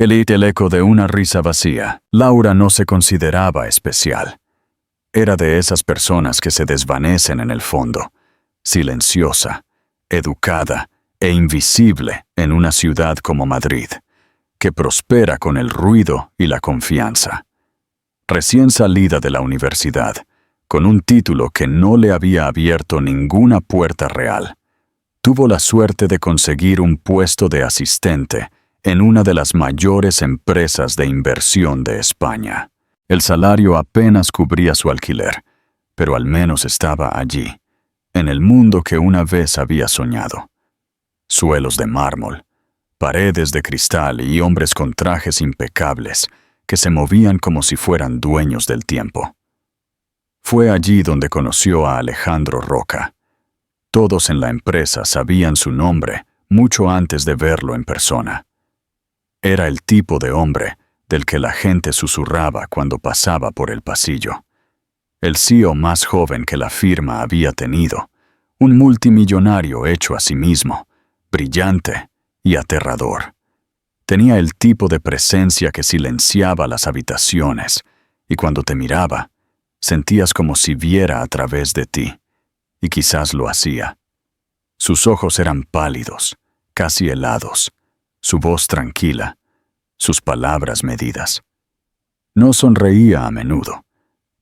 El eco de una risa vacía. Laura no se consideraba especial. Era de esas personas que se desvanecen en el fondo, silenciosa, educada e invisible en una ciudad como Madrid, que prospera con el ruido y la confianza. Recién salida de la universidad, con un título que no le había abierto ninguna puerta real, tuvo la suerte de conseguir un puesto de asistente en una de las mayores empresas de inversión de España. El salario apenas cubría su alquiler, pero al menos estaba allí, en el mundo que una vez había soñado. Suelos de mármol, paredes de cristal y hombres con trajes impecables que se movían como si fueran dueños del tiempo. Fue allí donde conoció a Alejandro Roca. Todos en la empresa sabían su nombre mucho antes de verlo en persona. Era el tipo de hombre del que la gente susurraba cuando pasaba por el pasillo. El CEO más joven que la firma había tenido, un multimillonario hecho a sí mismo, brillante y aterrador. Tenía el tipo de presencia que silenciaba las habitaciones, y cuando te miraba, sentías como si viera a través de ti, y quizás lo hacía. Sus ojos eran pálidos, casi helados, su voz tranquila, sus palabras medidas. No sonreía a menudo,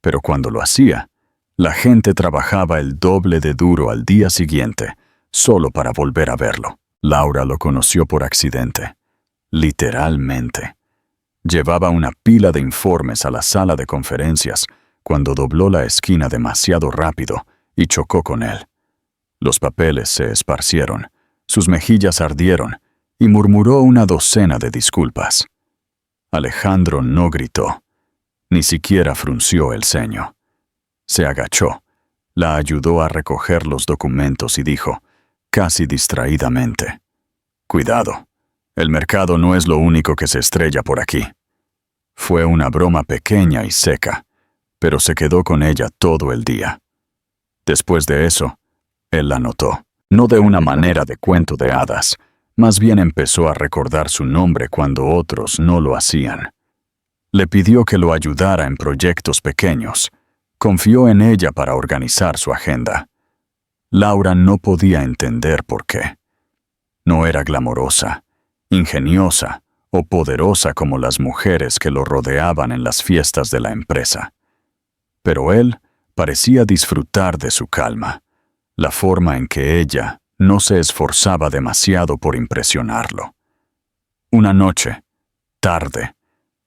pero cuando lo hacía, la gente trabajaba el doble de duro al día siguiente, solo para volver a verlo. Laura lo conoció por accidente, literalmente. Llevaba una pila de informes a la sala de conferencias cuando dobló la esquina demasiado rápido y chocó con él. Los papeles se esparcieron, sus mejillas ardieron y murmuró una docena de disculpas. Alejandro no gritó, ni siquiera frunció el ceño. Se agachó, la ayudó a recoger los documentos y dijo, casi distraídamente, «Cuidado, el mercado no es lo único que se estrella por aquí». Fue una broma pequeña y seca, pero se quedó con ella todo el día. Después de eso, él la notó, no de una manera de cuento de hadas, más bien empezó a recordar su nombre cuando otros no lo hacían. Le pidió que lo ayudara en proyectos pequeños. Confió en ella para organizar su agenda. Laura no podía entender por qué. No era glamorosa, ingeniosa o poderosa como las mujeres que lo rodeaban en las fiestas de la empresa. Pero él parecía disfrutar de su calma, la forma en que ella no se esforzaba demasiado por impresionarlo. Una noche, tarde,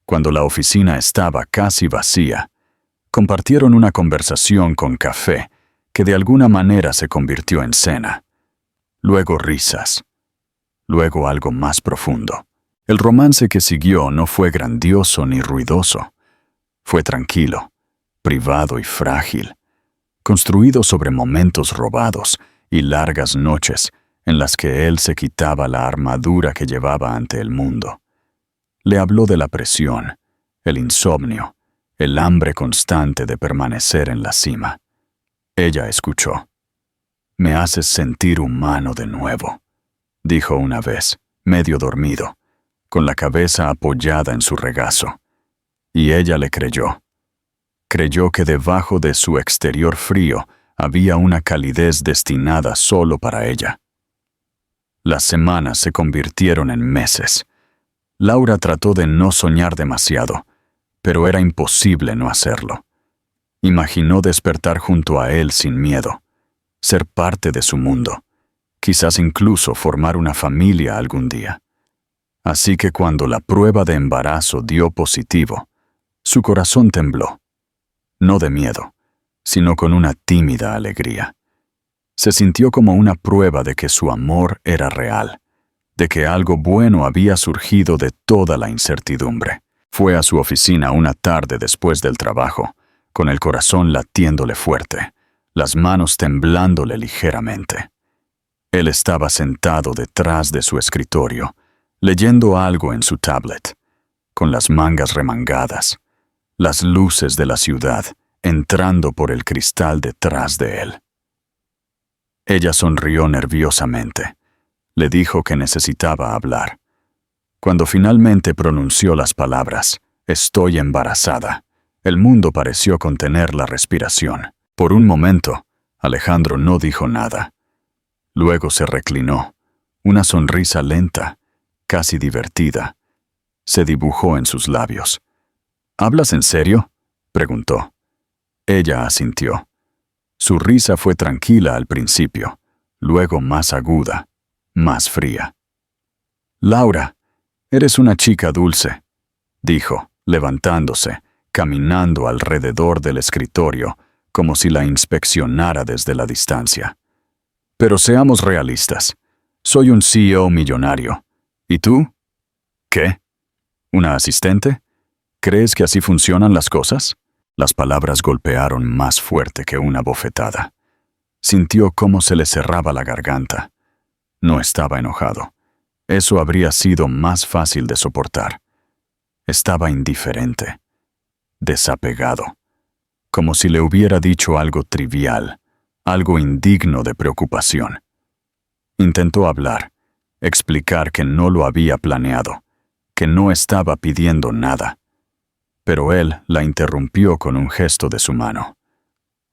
cuando la oficina estaba casi vacía, compartieron una conversación con café que de alguna manera se convirtió en cena. Luego risas. Luego algo más profundo. El romance que siguió no fue grandioso ni ruidoso. Fue tranquilo, privado y frágil, construido sobre momentos robados y largas noches en las que él se quitaba la armadura que llevaba ante el mundo. Le habló de la presión, el insomnio, el hambre constante de permanecer en la cima. Ella escuchó. «Me haces sentir humano de nuevo», dijo una vez, medio dormido, con la cabeza apoyada en su regazo. Y ella le creyó. Creyó que debajo de su exterior frío había una calidez destinada solo para ella. Las semanas se convirtieron en meses. Laura trató de no soñar demasiado, pero era imposible no hacerlo. Imaginó despertar junto a él sin miedo, ser parte de su mundo, quizás incluso formar una familia algún día. Así que cuando la prueba de embarazo dio positivo, su corazón tembló, no de miedo, sino con una tímida alegría. Se sintió como una prueba de que su amor era real, de que algo bueno había surgido de toda la incertidumbre. Fue a su oficina una tarde después del trabajo, con el corazón latiéndole fuerte, las manos temblándole ligeramente. Él estaba sentado detrás de su escritorio, leyendo algo en su tablet, con las mangas remangadas, las luces de la ciudad entrando por el cristal detrás de él. Ella sonrió nerviosamente. Le dijo que necesitaba hablar. Cuando finalmente pronunció las palabras, «Estoy embarazada», el mundo pareció contener la respiración. Por un momento, Alejandro no dijo nada. Luego se reclinó. Una sonrisa lenta, casi divertida, se dibujó en sus labios. «¿Hablas en serio?», preguntó. Ella asintió. Su risa fue tranquila al principio, luego más aguda, más fría. «Laura, eres una chica dulce», dijo, levantándose, caminando alrededor del escritorio, como si la inspeccionara desde la distancia. «Pero seamos realistas. Soy un CEO millonario. ¿Y tú? ¿Qué? ¿Una asistente? ¿Crees que así funcionan las cosas?». Las palabras golpearon más fuerte que una bofetada. Sintió cómo se le cerraba la garganta. No estaba enojado. Eso habría sido más fácil de soportar. Estaba indiferente, desapegado, como si le hubiera dicho algo trivial, algo indigno de preocupación. Intentó hablar, explicar que no lo había planeado, que no estaba pidiendo nada. Pero él la interrumpió con un gesto de su mano.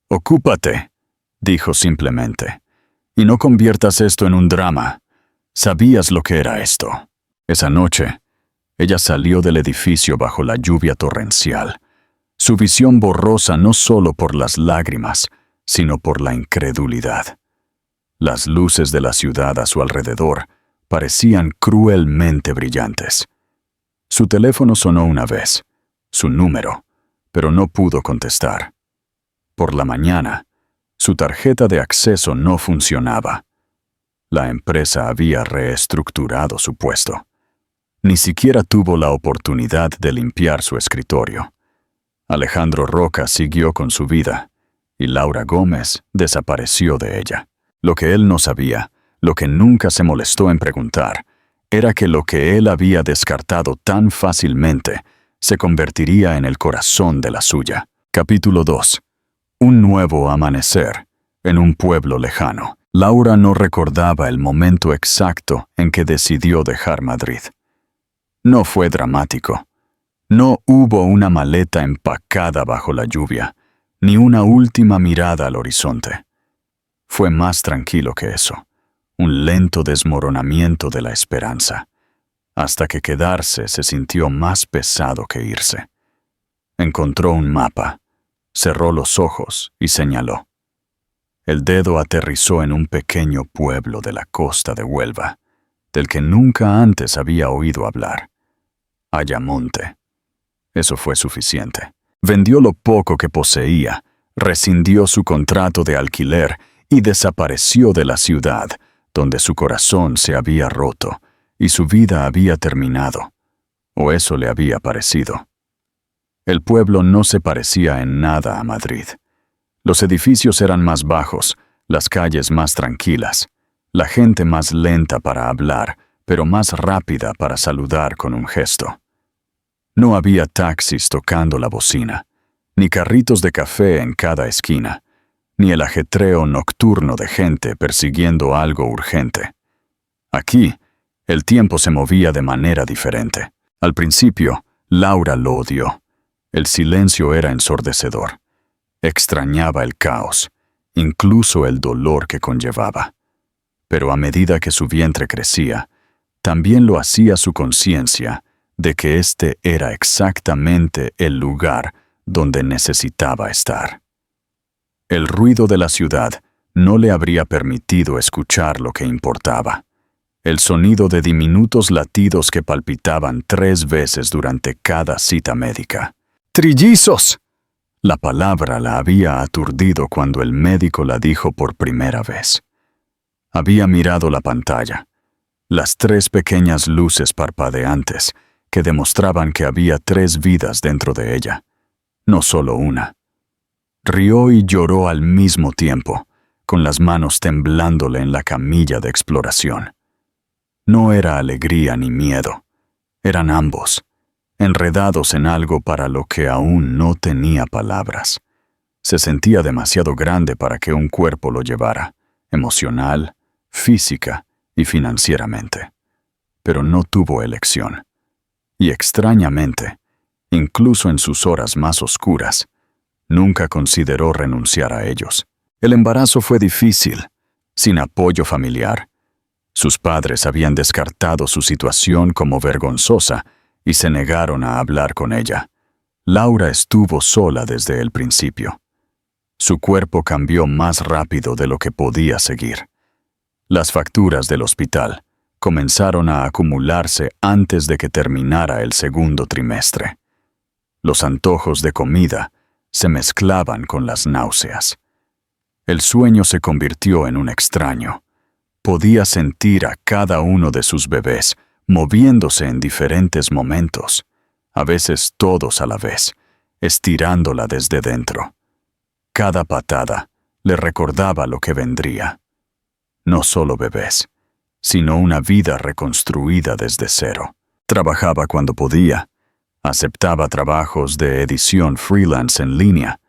«Ocúpate», dijo simplemente, «y no conviertas esto en un drama. Sabías lo que era esto». Esa noche, ella salió del edificio bajo la lluvia torrencial, su visión borrosa no solo por las lágrimas, sino por la incredulidad. Las luces de la ciudad a su alrededor parecían cruelmente brillantes. Su teléfono sonó una vez, su número, pero no pudo contestar. Por la mañana, su tarjeta de acceso no funcionaba. La empresa había reestructurado su puesto. Ni siquiera tuvo la oportunidad de limpiar su escritorio. Alejandro Roca siguió con su vida, y Laura Gómez desapareció de ella. Lo que él no sabía, lo que nunca se molestó en preguntar, era que lo que él había descartado tan fácilmente se convertiría en el corazón de la suya. Capítulo 2. Un nuevo amanecer, en un pueblo lejano. Laura no recordaba el momento exacto en que decidió dejar Madrid. No fue dramático. No hubo una maleta empacada bajo la lluvia, ni una última mirada al horizonte. Fue más tranquilo que eso, un lento desmoronamiento de la esperanza, hasta que quedarse se sintió más pesado que irse. Encontró un mapa, cerró los ojos y señaló. El dedo aterrizó en un pequeño pueblo de la costa de Huelva, del que nunca antes había oído hablar. Ayamonte. Eso fue suficiente. Vendió lo poco que poseía, rescindió su contrato de alquiler y desapareció de la ciudad, donde su corazón se había roto y su vida había terminado, o eso le había parecido. El pueblo no se parecía en nada a Madrid. Los edificios eran más bajos, las calles más tranquilas, la gente más lenta para hablar, pero más rápida para saludar con un gesto. No había taxis tocando la bocina, ni carritos de café en cada esquina, ni el ajetreo nocturno de gente persiguiendo algo urgente. Aquí, el tiempo se movía de manera diferente. Al principio, Laura lo odió. El silencio era ensordecedor. Extrañaba el caos, incluso el dolor que conllevaba. Pero a medida que su vientre crecía, también lo hacía su conciencia de que este era exactamente el lugar donde necesitaba estar. El ruido de la ciudad no le habría permitido escuchar lo que importaba. El sonido de diminutos latidos que palpitaban 3 veces durante cada cita médica. ¡Trillizos! La palabra la había aturdido cuando el médico la dijo por primera vez. Había mirado la pantalla, las 3 pequeñas luces parpadeantes que demostraban que había 3 vidas dentro de ella, no solo una. Rió y lloró al mismo tiempo, con las manos temblándole en la camilla de exploración. No era alegría ni miedo, eran ambos, enredados en algo para lo que aún no tenía palabras. Se sentía demasiado grande para que un cuerpo lo llevara, emocional, física y financieramente. pero no tuvo elección. Y extrañamente, incluso en sus horas más oscuras, nunca consideró renunciar a ellos. El embarazo fue difícil, sin apoyo familiar. Sus padres habían descartado su situación como vergonzosa y se negaron a hablar con ella. Laura estuvo sola desde el principio. Su cuerpo cambió más rápido de lo que podía seguir. Las facturas del hospital comenzaron a acumularse antes de que terminara el segundo trimestre. Los antojos de comida se mezclaban con las náuseas. El sueño se convirtió en un extraño. Podía sentir a cada uno de sus bebés moviéndose en diferentes momentos, a veces todos a la vez, estirándola desde dentro. Cada patada le recordaba lo que vendría. No solo bebés, sino una vida reconstruida desde cero. Trabajaba cuando podía, aceptaba trabajos de edición freelance en línea,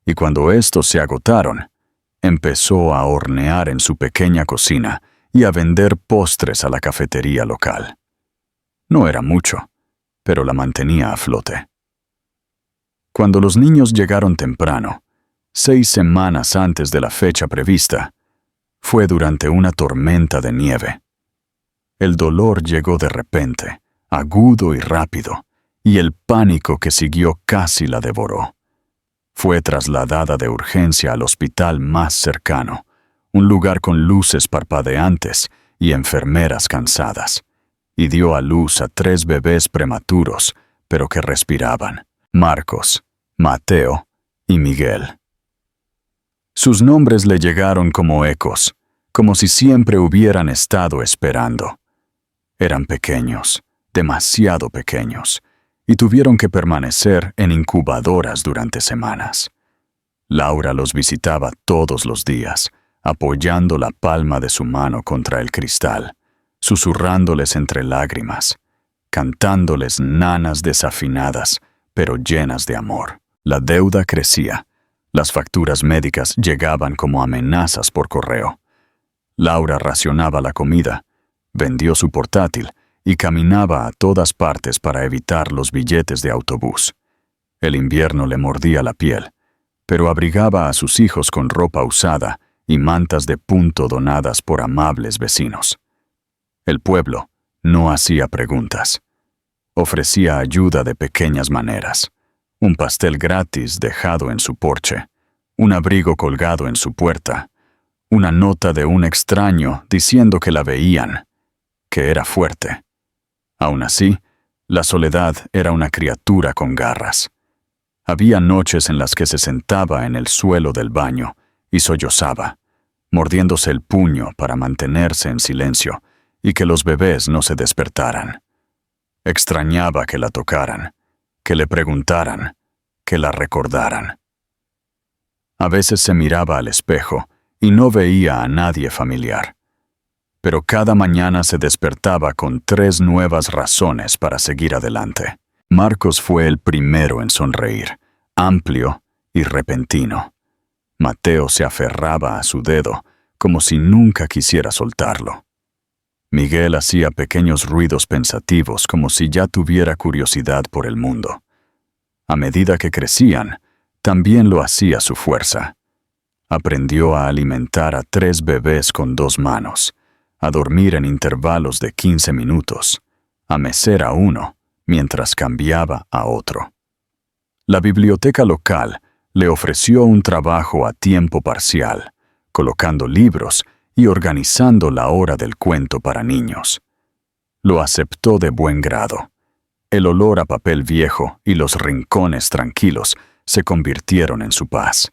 y cuando estos se agotaron, empezó a hornear en su pequeña cocina y a vender postres a la cafetería local. No era mucho, pero la mantenía a flote. Cuando los niños llegaron temprano, 6 semanas antes de la fecha prevista, fue durante una tormenta de nieve. El dolor llegó de repente, agudo y rápido, y el pánico que siguió casi la devoró. Fue trasladada de urgencia al hospital más cercano, un lugar con luces parpadeantes y enfermeras cansadas, y dio a luz a 3 bebés prematuros, pero que respiraban: Marcos, Mateo y Miguel. Sus nombres le llegaron como ecos, como si siempre hubieran estado esperando. Eran pequeños, demasiado pequeños, y tuvieron que permanecer en incubadoras durante semanas. Laura los visitaba todos los días, apoyando la palma de su mano contra el cristal, susurrándoles entre lágrimas, cantándoles nanas desafinadas, pero llenas de amor. La deuda crecía. Las facturas médicas llegaban como amenazas por correo. Laura racionaba la comida, vendió su portátil y caminaba a todas partes para evitar los billetes de autobús. El invierno le mordía la piel, pero abrigaba a sus hijos con ropa usada y mantas de punto donadas por amables vecinos. El pueblo no hacía preguntas. Ofrecía ayuda de pequeñas maneras: un pastel gratis dejado en su porche, un abrigo colgado en su puerta, una nota de un extraño diciendo que la veían, que era fuerte. Aún así, la soledad era una criatura con garras. Había noches en las que se sentaba en el suelo del baño y sollozaba, mordiéndose el puño para mantenerse en silencio y que los bebés no se despertaran. Extrañaba que la tocaran, que le preguntaran, que la recordaran. A veces se miraba al espejo y no veía a nadie familiar. Pero cada mañana se despertaba con 3 nuevas razones para seguir adelante. Marcos fue el primero en sonreír, amplio y repentino. Mateo se aferraba a su dedo, como si nunca quisiera soltarlo. Miguel hacía pequeños ruidos pensativos, como si ya tuviera curiosidad por el mundo. A medida que crecían, también lo hacía su fuerza. Aprendió a alimentar a 3 bebés con 2 manos, a dormir en intervalos de 15 minutos, a mecer a uno mientras cambiaba a otro. La biblioteca local le ofreció un trabajo a tiempo parcial, colocando libros y organizando la hora del cuento para niños. Lo aceptó de buen grado. El olor a papel viejo y los rincones tranquilos se convirtieron en su paz.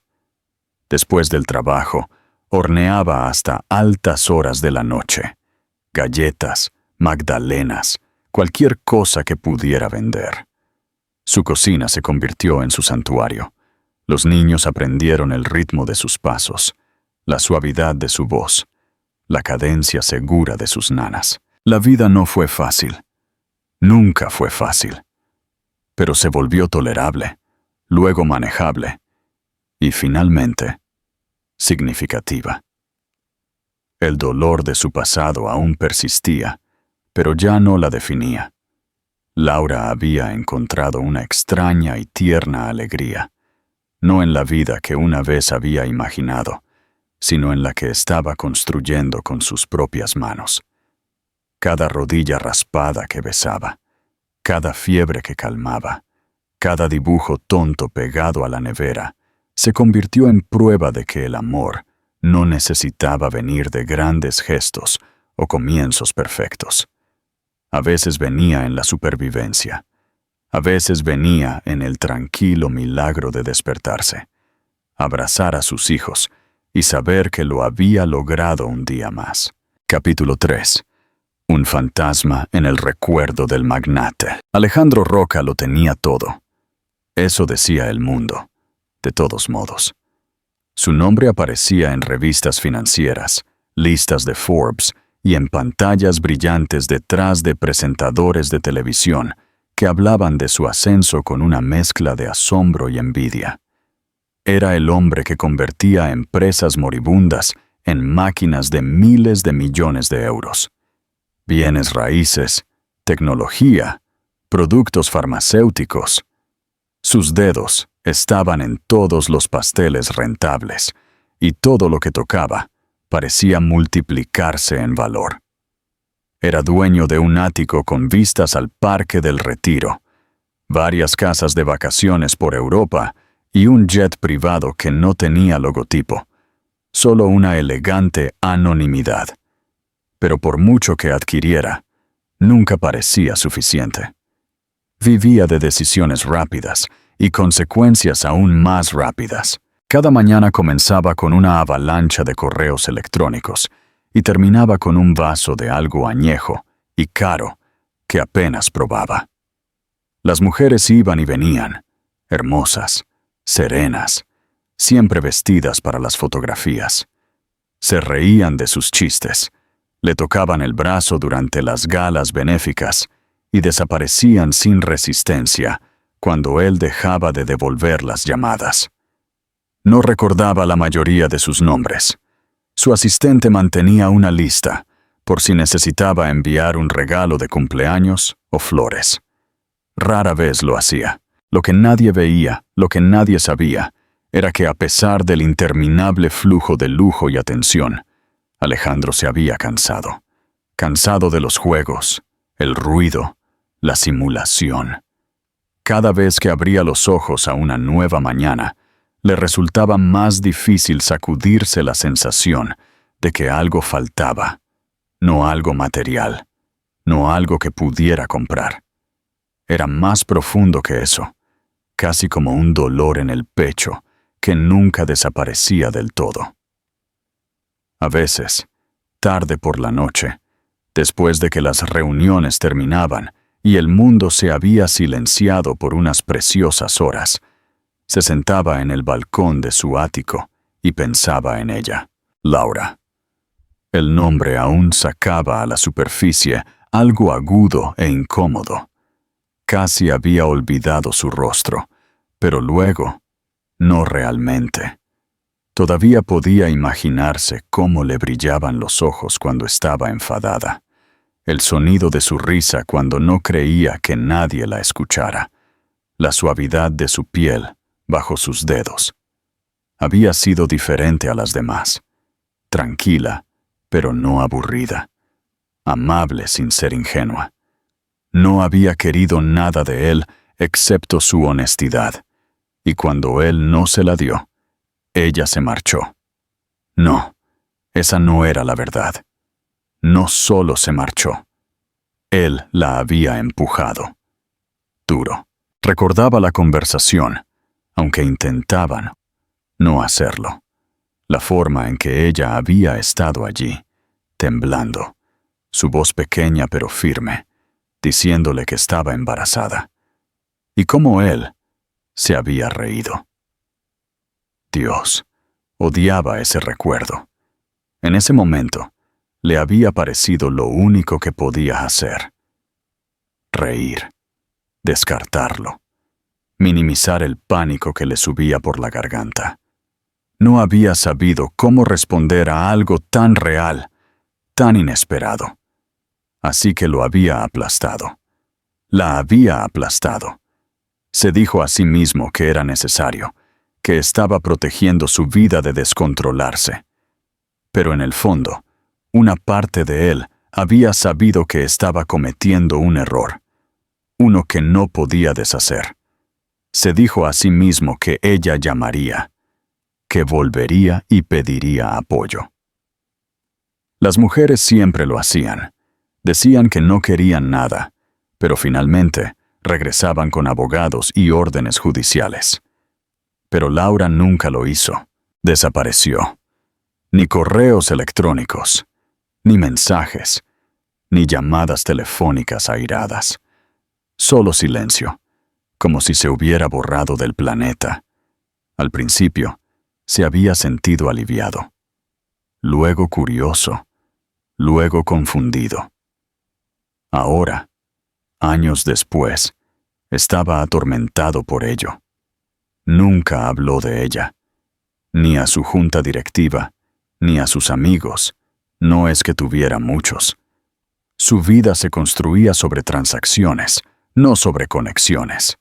Después del trabajo, horneaba hasta altas horas de la noche. Galletas, magdalenas, cualquier cosa que pudiera vender. Su cocina se convirtió en su santuario. Los niños aprendieron el ritmo de sus pasos, la suavidad de su voz, la cadencia segura de sus nanas. La vida no fue fácil. Nunca fue fácil. Pero se volvió tolerable, luego manejable y finalmente significativa. El dolor de su pasado aún persistía, pero ya no la definía. Laura había encontrado una extraña y tierna alegría, no en la vida que una vez había imaginado, sino en la que estaba construyendo con sus propias manos. Cada rodilla raspada que besaba, cada fiebre que calmaba, cada dibujo tonto pegado a la nevera, se convirtió en prueba de que el amor no necesitaba venir de grandes gestos o comienzos perfectos. A veces venía en la supervivencia, a veces venía en el tranquilo milagro de despertarse, abrazar a sus hijos y saber que lo había logrado un día más. Capítulo 3. Un fantasma en el recuerdo del magnate. Alejandro Roca lo tenía todo. Eso decía el mundo, de todos modos. Su nombre aparecía en revistas financieras, listas de Forbes y en pantallas brillantes detrás de presentadores de televisión que hablaban de su ascenso con una mezcla de asombro y envidia. Era el hombre que convertía empresas moribundas en máquinas de miles de millones de euros. Bienes raíces, tecnología, productos farmacéuticos. Sus dedos estaban en todos los pasteles rentables, y todo lo que tocaba parecía multiplicarse en valor. Era dueño de un ático con vistas al Parque del Retiro, varias casas de vacaciones por Europa y un jet privado que no tenía logotipo, solo una elegante anonimidad. Pero por mucho que adquiriera, nunca parecía suficiente. Vivía de decisiones rápidas y consecuencias aún más rápidas. Cada mañana comenzaba con una avalancha de correos electrónicos y terminaba con un vaso de algo añejo y caro que apenas probaba. Las mujeres iban y venían, hermosas, serenas, siempre vestidas para las fotografías. Se reían de sus chistes, le tocaban el brazo durante las galas benéficas y desaparecían sin resistencia cuando él dejaba de devolver las llamadas. No recordaba la mayoría de sus nombres. Su asistente mantenía una lista por si necesitaba enviar un regalo de cumpleaños o flores. Rara vez lo hacía. Lo que nadie veía, lo que nadie sabía, era que a pesar del interminable flujo de lujo y atención, Alejandro se había cansado. Cansado de los juegos, el ruido, la simulación. Cada vez que abría los ojos a una nueva mañana, le resultaba más difícil sacudirse la sensación de que algo faltaba, no algo material, no algo que pudiera comprar. Era más profundo que eso, casi como un dolor en el pecho que nunca desaparecía del todo. A veces, tarde por la noche, después de que las reuniones terminaban y el mundo se había silenciado por unas preciosas horas, se sentaba en el balcón de su ático y pensaba en ella, Laura. El nombre aún sacaba a la superficie algo agudo e incómodo. Casi había olvidado su rostro, pero luego, no realmente. Todavía podía imaginarse cómo le brillaban los ojos cuando estaba enfadada, el sonido de su risa cuando no creía que nadie la escuchara, la suavidad de su piel bajo sus dedos. Había sido diferente a las demás, tranquila, pero no aburrida, amable sin ser ingenua. No había querido nada de él excepto su honestidad, y cuando él no se la dio, ella se marchó. No, esa no era la verdad. No solo se marchó, él la había empujado. Duro. Recordaba la conversación, aunque intentaban no hacerlo. La forma en que ella había estado allí, temblando, su voz pequeña pero firme, diciéndole que estaba embarazada. Y cómo él se había reído. Dios, odiaba ese recuerdo. En ese momento, le había parecido lo único que podía hacer. Reír, descartarlo, minimizar el pánico que le subía por la garganta. No había sabido cómo responder a algo tan real, tan inesperado. así que lo había aplastado. La había aplastado. Se dijo a sí mismo que era necesario, que estaba protegiendo su vida de descontrolarse. Pero en el fondo, una parte de él había sabido que estaba cometiendo un error, uno que no podía deshacer. Se dijo a sí mismo que ella llamaría, que volvería y pediría apoyo. Las mujeres siempre lo hacían. Decían que no querían nada, pero finalmente regresaban con abogados y órdenes judiciales. Pero Laura nunca lo hizo. Desapareció. Ni correos electrónicos, ni mensajes, ni llamadas telefónicas airadas. Solo silencio, como si se hubiera borrado del planeta. Al principio, se había sentido aliviado. Luego curioso. Luego confundido. Ahora, años después, estaba atormentado por ello. Nunca habló de ella, ni a su junta directiva, ni a sus amigos. No es que tuviera muchos. Su vida se construía sobre transacciones, no sobre conexiones.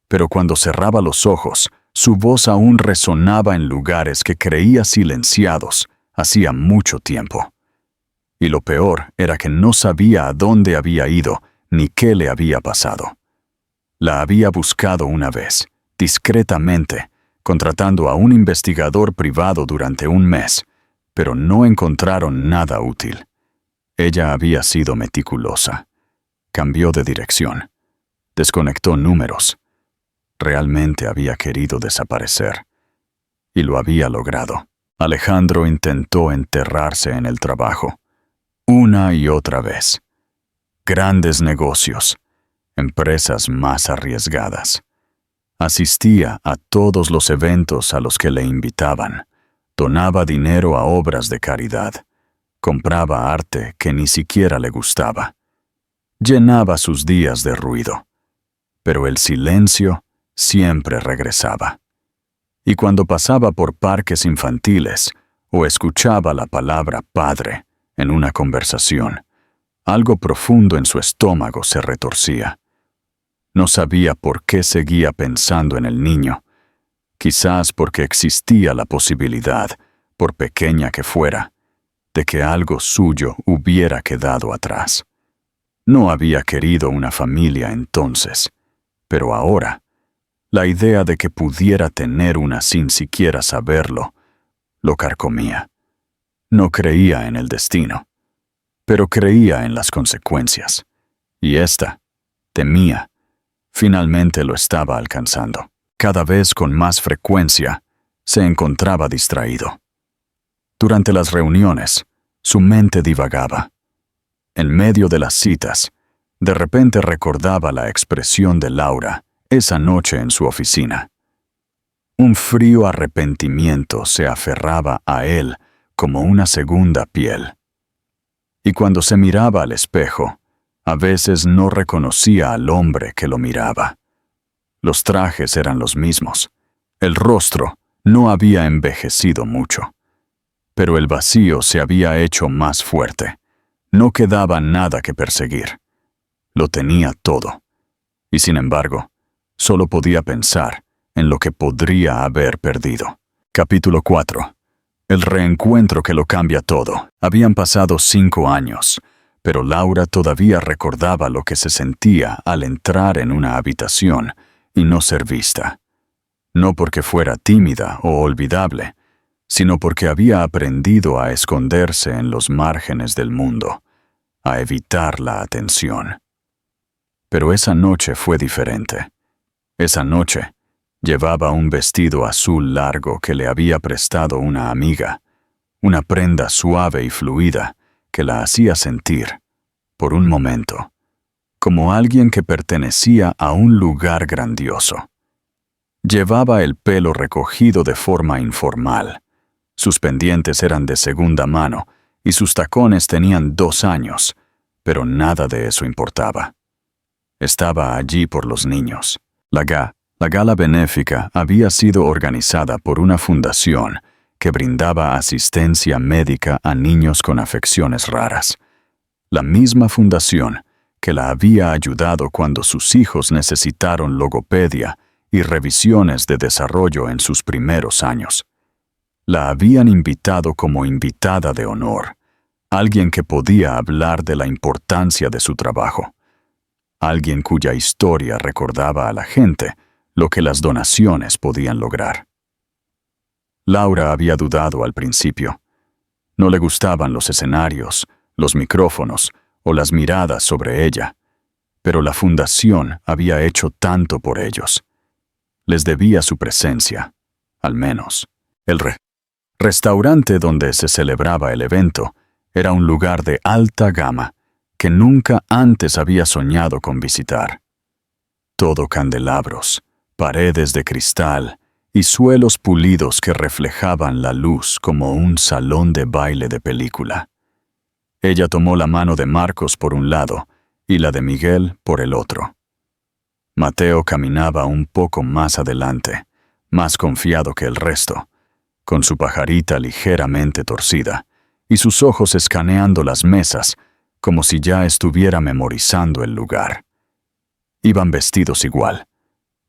Pero cuando cerraba los ojos, su voz aún resonaba en lugares que creía silenciados hacía mucho tiempo. Y lo peor era que no sabía a dónde había ido ni qué le había pasado. La había buscado una vez, discretamente, contratando a un investigador privado durante un mes, pero no encontraron nada útil. Ella había sido meticulosa. Cambió de dirección. Desconectó números. Realmente había querido desaparecer. Y lo había logrado. Alejandro intentó enterrarse en el trabajo. Una y otra vez. Grandes negocios. Empresas más arriesgadas. Asistía a todos los eventos a los que le invitaban. Donaba dinero a obras de caridad. Compraba arte que ni siquiera le gustaba. Llenaba sus días de ruido. Pero el silencio siempre regresaba. Y cuando pasaba por parques infantiles o escuchaba la palabra padre en una conversación, algo profundo en su estómago se retorcía. No sabía por qué seguía pensando en el niño. Quizás porque existía la posibilidad, por pequeña que fuera, de que algo suyo hubiera quedado atrás. No había querido una familia entonces, pero ahora, la idea de que pudiera tener una sin siquiera saberlo, lo carcomía. No creía en el destino, pero creía en las consecuencias. Y ésta, temía, finalmente lo estaba alcanzando. Cada vez con más frecuencia, se encontraba distraído. Durante las reuniones, su mente divagaba. En medio de las citas, de repente recordaba la expresión de Laura esa noche en su oficina. Un frío arrepentimiento se aferraba a él como una segunda piel. Y cuando se miraba al espejo, a veces no reconocía al hombre que lo miraba. Los trajes eran los mismos. El rostro no había envejecido mucho. Pero el vacío se había hecho más fuerte. No quedaba nada que perseguir. Lo tenía todo. Y sin embargo, solo podía pensar en lo que podría haber perdido. Capítulo 4. El reencuentro que lo cambia todo. Habían pasado 5 años, pero Laura todavía recordaba lo que se sentía al entrar en una habitación y no ser vista. No porque fuera tímida o olvidable, sino porque había aprendido a esconderse en los márgenes del mundo, a evitar la atención. Pero esa noche fue diferente. Esa noche llevaba un vestido azul largo que le había prestado una amiga, una prenda suave y fluida que la hacía sentir, por un momento, como alguien que pertenecía a un lugar grandioso. Llevaba el pelo recogido de forma informal. Sus pendientes eran de segunda mano y sus tacones tenían 2 años, pero nada de eso importaba. Estaba allí por los niños. La gala benéfica había sido organizada por una fundación que brindaba asistencia médica a niños con afecciones raras. La misma fundación que la había ayudado cuando sus hijos necesitaron logopedia y revisiones de desarrollo en sus primeros años. La habían invitado como invitada de honor, alguien que podía hablar de la importancia de su trabajo, alguien cuya historia recordaba a la gente lo que las donaciones podían lograr. Laura había dudado al principio. No le gustaban los escenarios, los micrófonos o las miradas sobre ella, pero la fundación había hecho tanto por ellos. Les debía su presencia, al menos. El restaurante donde se celebraba el evento era un lugar de alta gama que nunca antes había soñado con visitar. Todo candelabros, paredes de cristal y suelos pulidos que reflejaban la luz como un salón de baile de película. Ella tomó la mano de Marcos por un lado y la de Miguel por el otro. Mateo caminaba un poco más adelante, más confiado que el resto, con su pajarita ligeramente torcida y sus ojos escaneando las mesas como si ya estuviera memorizando el lugar. Iban vestidos igual,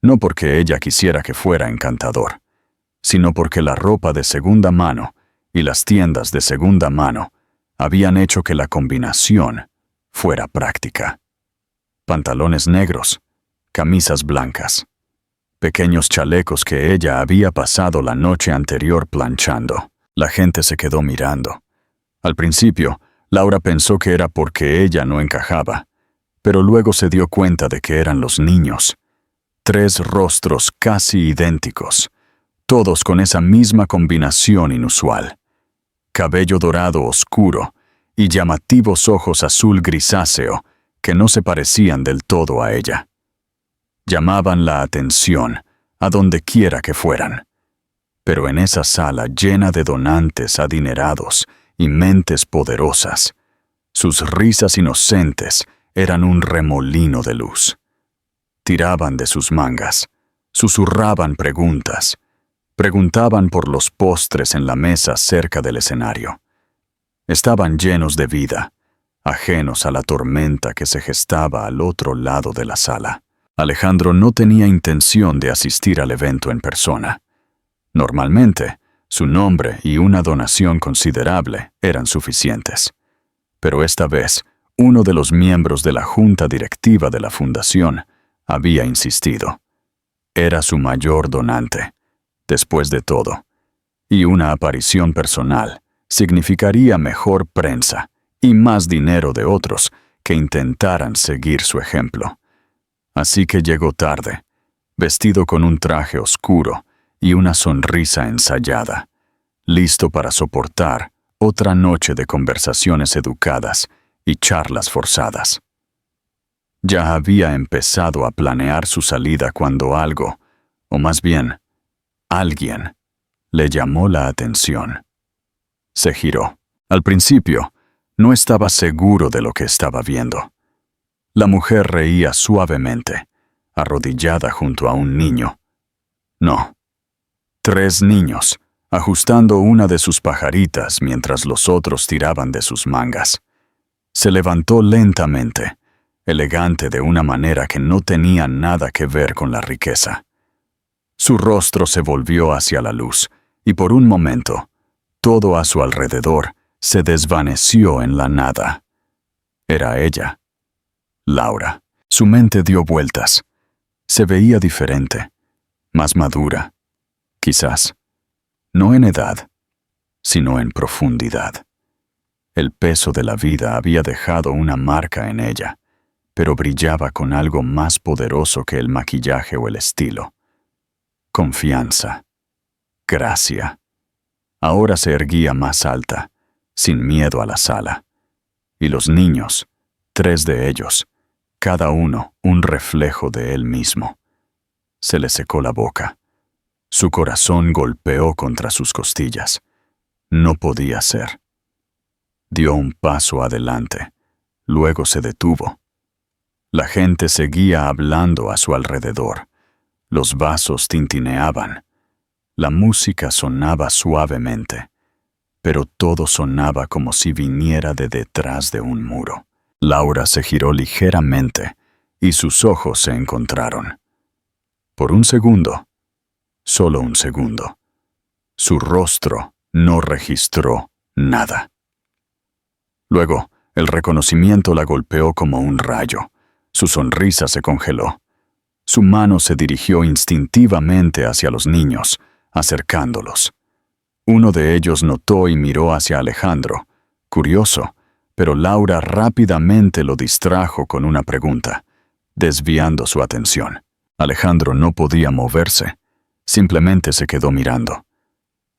no porque ella quisiera que fuera encantador, sino porque la ropa de segunda mano y las tiendas de segunda mano habían hecho que la combinación fuera práctica. Pantalones negros, camisas blancas, pequeños chalecos que ella había pasado la noche anterior planchando. La gente se quedó mirando. Al principio, Laura pensó que era porque ella no encajaba, pero luego se dio cuenta de que eran los niños. 3 rostros casi idénticos, todos con esa misma combinación inusual. Cabello dorado oscuro y llamativos ojos azul grisáceo que no se parecían del todo a ella. Llamaban la atención a donde quiera que fueran. Pero en esa sala llena de donantes adinerados y mentes poderosas, sus risas inocentes eran un remolino de luz. Tiraban de sus mangas, susurraban preguntas, preguntaban por los postres en la mesa cerca del escenario. Estaban llenos de vida, ajenos a la tormenta que se gestaba al otro lado de la sala. Alejandro no tenía intención de asistir al evento en persona. Normalmente, su nombre y una donación considerable eran suficientes. Pero esta vez, uno de los miembros de la junta directiva de la fundación había insistido. Era su mayor donante, después de todo, y una aparición personal significaría mejor prensa y más dinero de otros que intentaran seguir su ejemplo. Así que llegó tarde, vestido con un traje oscuro y una sonrisa ensayada, listo para soportar otra noche de conversaciones educadas y charlas forzadas. Ya había empezado a planear su salida cuando algo, o más bien, alguien, le llamó la atención. Se giró. Al principio, no estaba seguro de lo que estaba viendo. La mujer reía suavemente, arrodillada junto a un niño. No, 3 niños, ajustando una de sus pajaritas mientras los otros tiraban de sus mangas. Se levantó lentamente, elegante de una manera que no tenía nada que ver con la riqueza. Su rostro se volvió hacia la luz, y por un momento, todo a su alrededor se desvaneció en la nada. Era ella. Laura. Su mente dio vueltas. Se veía diferente, más madura, quizás, no en edad, sino en profundidad. El peso de la vida había dejado una marca en ella, pero brillaba con algo más poderoso que el maquillaje o el estilo. Confianza, gracia. Ahora se erguía más alta, sin miedo a la sala. Y los niños, 3 de ellos, cada uno un reflejo de él mismo. Se le secó la boca. Su corazón golpeó contra sus costillas. No podía ser. Dio un paso adelante, luego se detuvo. La gente seguía hablando a su alrededor. Los vasos tintineaban. La música sonaba suavemente, pero todo sonaba como si viniera de detrás de un muro. Laura se giró ligeramente y sus ojos se encontraron. Por un segundo, solo un segundo, su rostro no registró nada. Luego, el reconocimiento la golpeó como un rayo. Su sonrisa se congeló. Su mano se dirigió instintivamente hacia los niños, acercándolos. Uno de ellos notó y miró hacia Alejandro, curioso, pero Laura rápidamente lo distrajo con una pregunta, desviando su atención. Alejandro no podía moverse, simplemente se quedó mirando.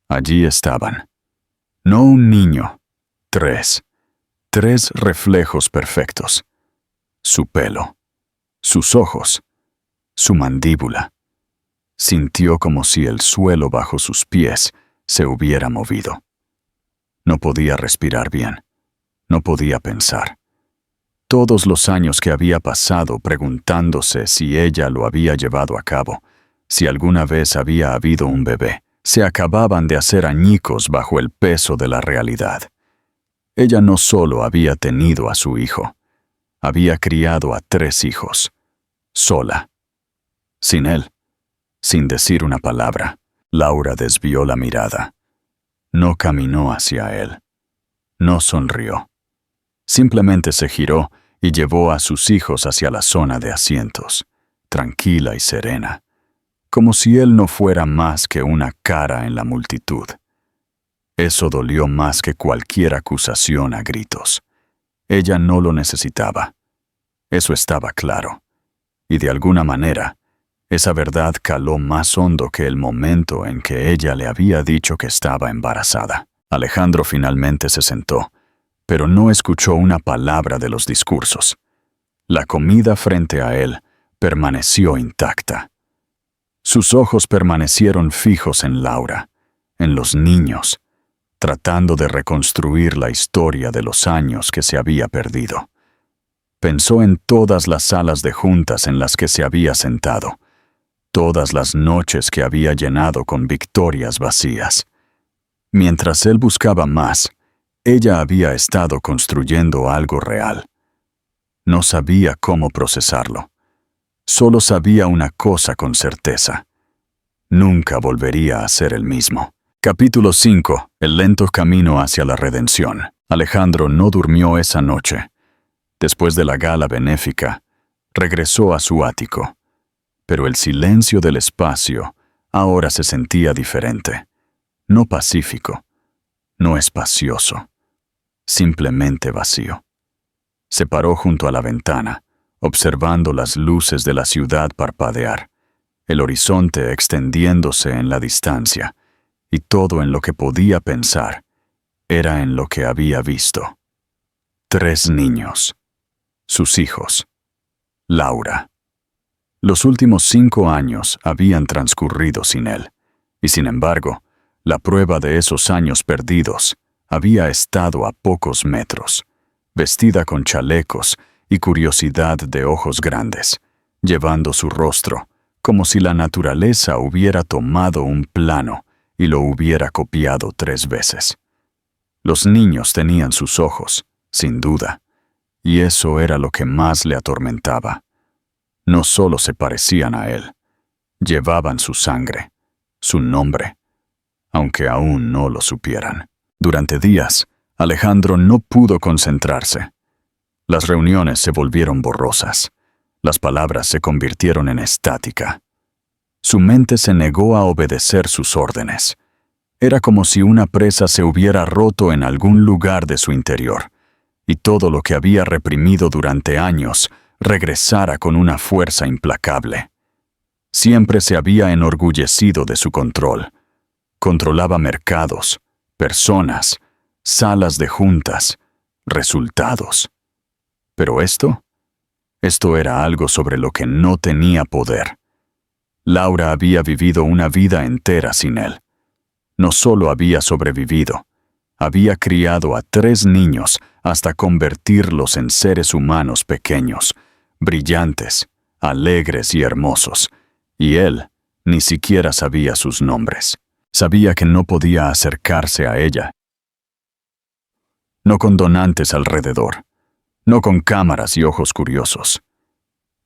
Allí estaban. No un niño, tres reflejos perfectos. Su pelo, sus ojos, su mandíbula. Sintió como si el suelo bajo sus pies se hubiera movido. No podía respirar bien, no podía pensar. Todos los años que había pasado preguntándose si ella lo había llevado a cabo, si alguna vez había habido un bebé, se acababan de hacer añicos bajo el peso de la realidad. Ella no solo había tenido a su hijo, había criado a 3 hijos, sola. Sin él, sin decir una palabra, Laura desvió la mirada. No caminó hacia él. No sonrió. Simplemente se giró y llevó a sus hijos hacia la zona de asientos, tranquila y serena, como si él no fuera más que una cara en la multitud. Eso dolió más que cualquier acusación a gritos. Ella no lo necesitaba. Eso estaba claro. Y de alguna manera, esa verdad caló más hondo que el momento en que ella le había dicho que estaba embarazada. Alejandro finalmente se sentó, pero no escuchó una palabra de los discursos. La comida frente a él permaneció intacta. Sus ojos permanecieron fijos en Laura, en los niños, tratando de reconstruir la historia de los años que se había perdido. Pensó en todas las salas de juntas en las que se había sentado, todas las noches que había llenado con victorias vacías. Mientras él buscaba más, ella había estado construyendo algo real. No sabía cómo procesarlo. Solo sabía una cosa con certeza. Nunca volvería a ser el mismo. Capítulo 5. El lento camino hacia la redención. Alejandro no durmió esa noche. Después de la gala benéfica, regresó a su ático. Pero el silencio del espacio ahora se sentía diferente. No pacífico, no espacioso, simplemente vacío. Se paró junto a la ventana, observando las luces de la ciudad parpadear, el horizonte extendiéndose en la distancia, y todo en lo que podía pensar era en lo que había visto. 3 niños, sus hijos, Laura. Los últimos 5 años habían transcurrido sin él, y sin embargo, la prueba de esos años perdidos había estado a pocos metros, vestida con chalecos y curiosidad de ojos grandes, llevando su rostro como si la naturaleza hubiera tomado un plano y lo hubiera copiado 3 veces. Los niños tenían sus ojos, sin duda, y eso era lo que más le atormentaba. No solo se parecían a él, llevaban su sangre, su nombre, aunque aún no lo supieran. Durante días, Alejandro no pudo concentrarse. Las reuniones se volvieron borrosas. Las palabras se convirtieron en estática. Su mente se negó a obedecer sus órdenes. Era como si una presa se hubiera roto en algún lugar de su interior, y todo lo que había reprimido durante años regresara con una fuerza implacable. Siempre se había enorgullecido de su control. Controlaba mercados, personas, salas de juntas, resultados. Pero esto era algo sobre lo que no tenía poder. Laura había vivido una vida entera sin él. No solo había sobrevivido, había criado a 3 niños hasta convertirlos en seres humanos pequeños, brillantes, alegres y hermosos, y él ni siquiera sabía sus nombres. Sabía que no podía acercarse a ella. No con donantes alrededor, no con cámaras y ojos curiosos.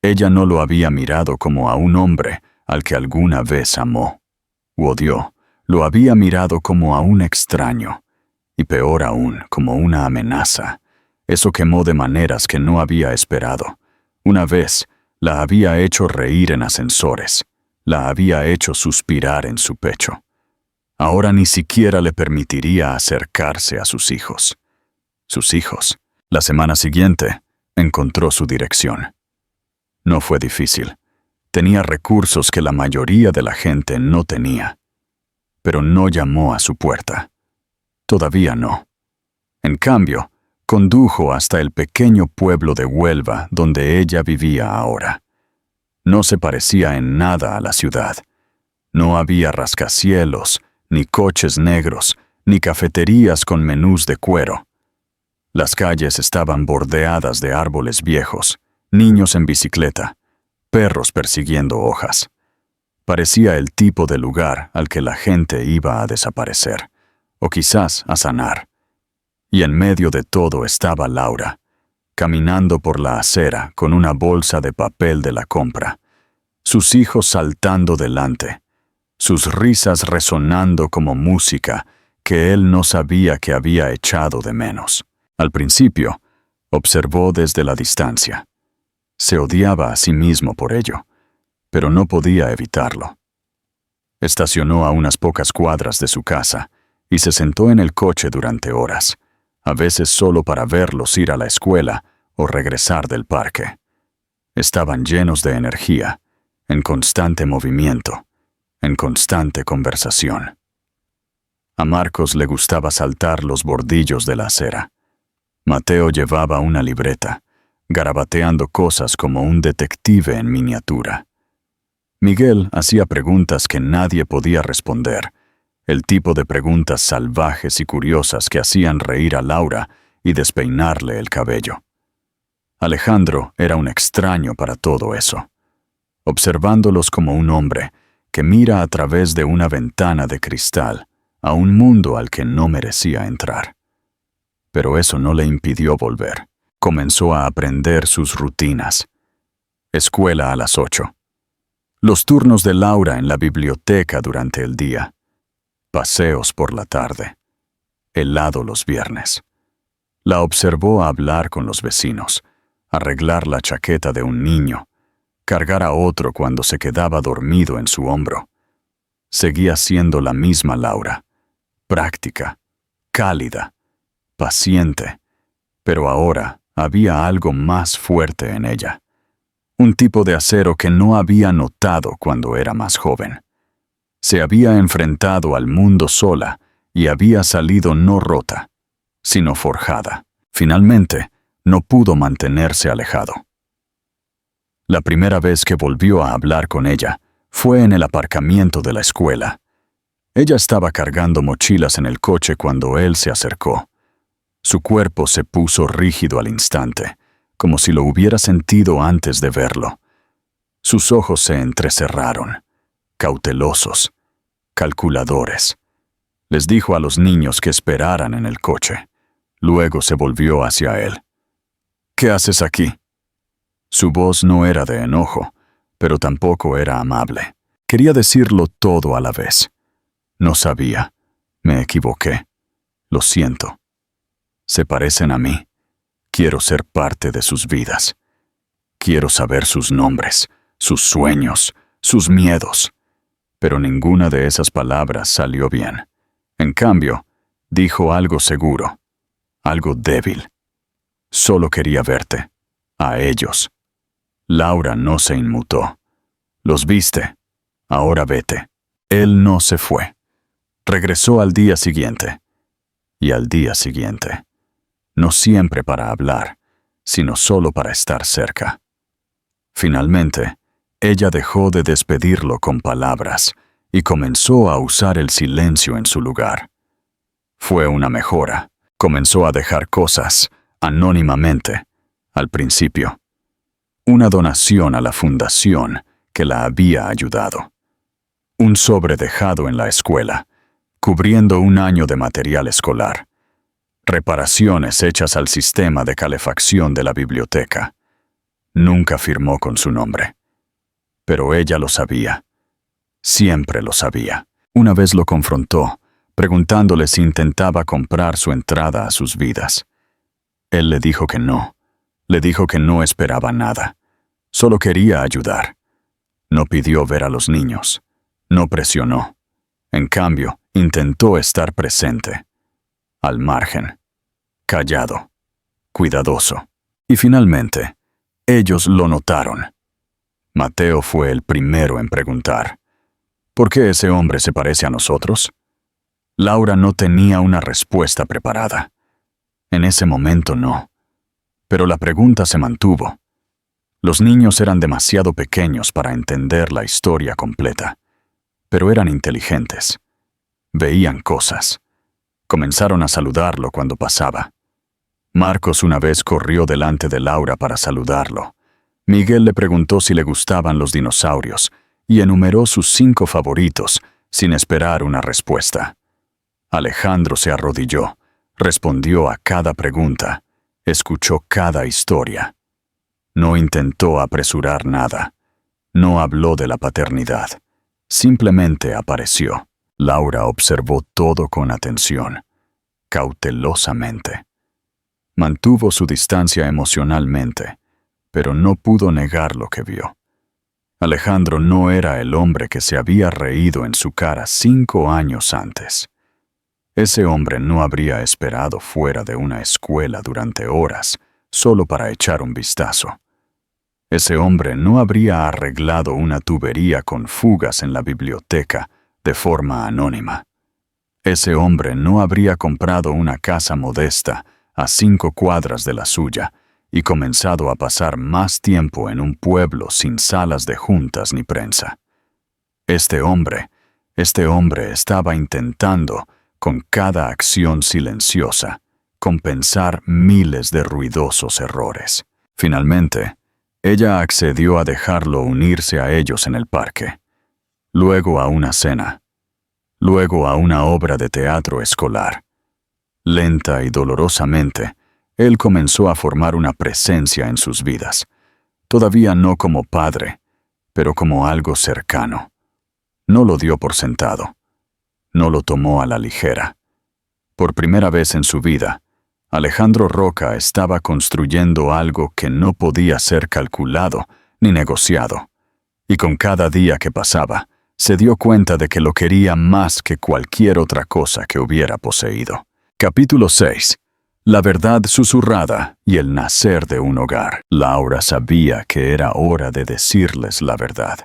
Ella no lo había mirado como a un hombre al que alguna vez amó u odió. Lo había mirado como a un extraño, y peor aún, como una amenaza. Eso quemó de maneras que no había esperado. Una vez, la había hecho reír en ascensores, la había hecho suspirar en su pecho. Ahora ni siquiera le permitiría acercarse a sus hijos. Sus hijos. La semana siguiente, encontró su dirección. No fue difícil. Tenía recursos que la mayoría de la gente no tenía. Pero no llamó a su puerta. Todavía no. En cambio, condujo hasta el pequeño pueblo de Huelva donde ella vivía ahora. No se parecía en nada a la ciudad. No había rascacielos, ni coches negros, ni cafeterías con menús de cuero. Las calles estaban bordeadas de árboles viejos, niños en bicicleta, perros persiguiendo hojas. Parecía el tipo de lugar al que la gente iba a desaparecer, o quizás a sanar. Y en medio de todo estaba Laura, caminando por la acera con una bolsa de papel de la compra, sus hijos saltando delante, sus risas resonando como música que él no sabía que había echado de menos. Al principio, observó desde la distancia. Se odiaba a sí mismo por ello, pero no podía evitarlo. Estacionó a unas pocas cuadras de su casa y se sentó en el coche durante horas, a veces solo para verlos ir a la escuela o regresar del parque. Estaban llenos de energía, en constante movimiento, en constante conversación. A Marcos le gustaba saltar los bordillos de la acera. Mateo llevaba una libreta, garabateando cosas como un detective en miniatura. Miguel hacía preguntas que nadie podía responder, el tipo de preguntas salvajes y curiosas que hacían reír a Laura y despeinarle el cabello. Alejandro era un extraño para todo eso, observándolos como un hombre que mira a través de una ventana de cristal a un mundo al que no merecía entrar. Pero eso no le impidió volver. Comenzó a aprender sus rutinas. Escuela a las 8. Los turnos de Laura en la biblioteca durante el día. Paseos por la tarde. Helado los viernes. La observó hablar con los vecinos, arreglar la chaqueta de un niño, cargar a otro cuando se quedaba dormido en su hombro. Seguía siendo la misma Laura, práctica, cálida, paciente, pero ahora había algo más fuerte en ella. Un tipo de acero que no había notado cuando era más joven. Se había enfrentado al mundo sola y había salido no rota, sino forjada. Finalmente, no pudo mantenerse alejado. La primera vez que volvió a hablar con ella fue en el aparcamiento de la escuela. Ella estaba cargando mochilas en el coche cuando él se acercó. Su cuerpo se puso rígido al instante, como si lo hubiera sentido antes de verlo. Sus ojos se entrecerraron, cautelosos, calculadores. Les dijo a los niños que esperaran en el coche. Luego se volvió hacia él. ¿Qué haces aquí? Su voz no era de enojo, pero tampoco era amable. Quería decirlo todo a la vez. No sabía. Me equivoqué. Lo siento. Se parecen a mí. Quiero ser parte de sus vidas. Quiero saber sus nombres, sus sueños, sus miedos. Pero ninguna de esas palabras salió bien. En cambio, dijo algo seguro, algo débil. Solo quería verte. A ellos. Laura no se inmutó. Los viste. Ahora vete. Él no se fue. Regresó al día siguiente. Y al día siguiente. No siempre para hablar, sino solo para estar cerca. Finalmente, ella dejó de despedirlo con palabras y comenzó a usar el silencio en su lugar. Fue una mejora. Comenzó a dejar cosas, anónimamente, al principio. Una donación a la fundación que la había ayudado. Un sobre dejado en la escuela, cubriendo un año de material escolar. reparaciones hechas al sistema de calefacción de la biblioteca. Nunca firmó con su nombre. Pero ella lo sabía. Siempre lo sabía. Una vez lo confrontó, preguntándole si intentaba comprar su entrada a sus vidas. Él le dijo que no. Le dijo que no esperaba nada. Solo quería ayudar. No pidió ver a los niños. No presionó. En cambio, intentó estar presente. Al margen. Callado. Cuidadoso. Y finalmente, ellos lo notaron. Mateo fue el primero en preguntar: ¿por qué ese hombre se parece a nosotros? Laura no tenía una respuesta preparada. En ese momento no. Pero la pregunta se mantuvo. Los niños eran demasiado pequeños para entender la historia completa, pero eran inteligentes. Veían cosas. Comenzaron a saludarlo cuando pasaba. Marcos una vez corrió delante de Laura para saludarlo. Miguel le preguntó si le gustaban los dinosaurios y enumeró sus 5 favoritos sin esperar una respuesta. Alejandro se arrodilló, respondió a cada pregunta, escuchó cada historia. No intentó apresurar nada. No habló de la paternidad. Simplemente apareció. Laura observó todo con atención, cautelosamente. Mantuvo su distancia emocionalmente, pero no pudo negar lo que vio. Alejandro no era el hombre que se había reído en su cara 5 años antes. Ese hombre no habría esperado fuera de una escuela durante horas solo para echar un vistazo. Ese hombre no habría arreglado una tubería con fugas en la biblioteca de forma anónima. Ese hombre no habría comprado una casa modesta a 5 cuadras de la suya y comenzado a pasar más tiempo en un pueblo sin salas de juntas ni prensa. Este hombre estaba intentando, con cada acción silenciosa, compensar miles de ruidosos errores. Finalmente, ella accedió a dejarlo unirse a ellos en el parque, luego a una cena, luego a una obra de teatro escolar. Lenta y dolorosamente, él comenzó a formar una presencia en sus vidas, todavía no como padre, pero como algo cercano. No lo dio por sentado. No lo tomó a la ligera. Por primera vez en su vida, Alejandro Roca estaba construyendo algo que no podía ser calculado ni negociado, y con cada día que pasaba, se dio cuenta de que lo quería más que cualquier otra cosa que hubiera poseído. Capítulo 6. La verdad susurrada y el nacer de un hogar. Laura sabía que era hora de decirles la verdad.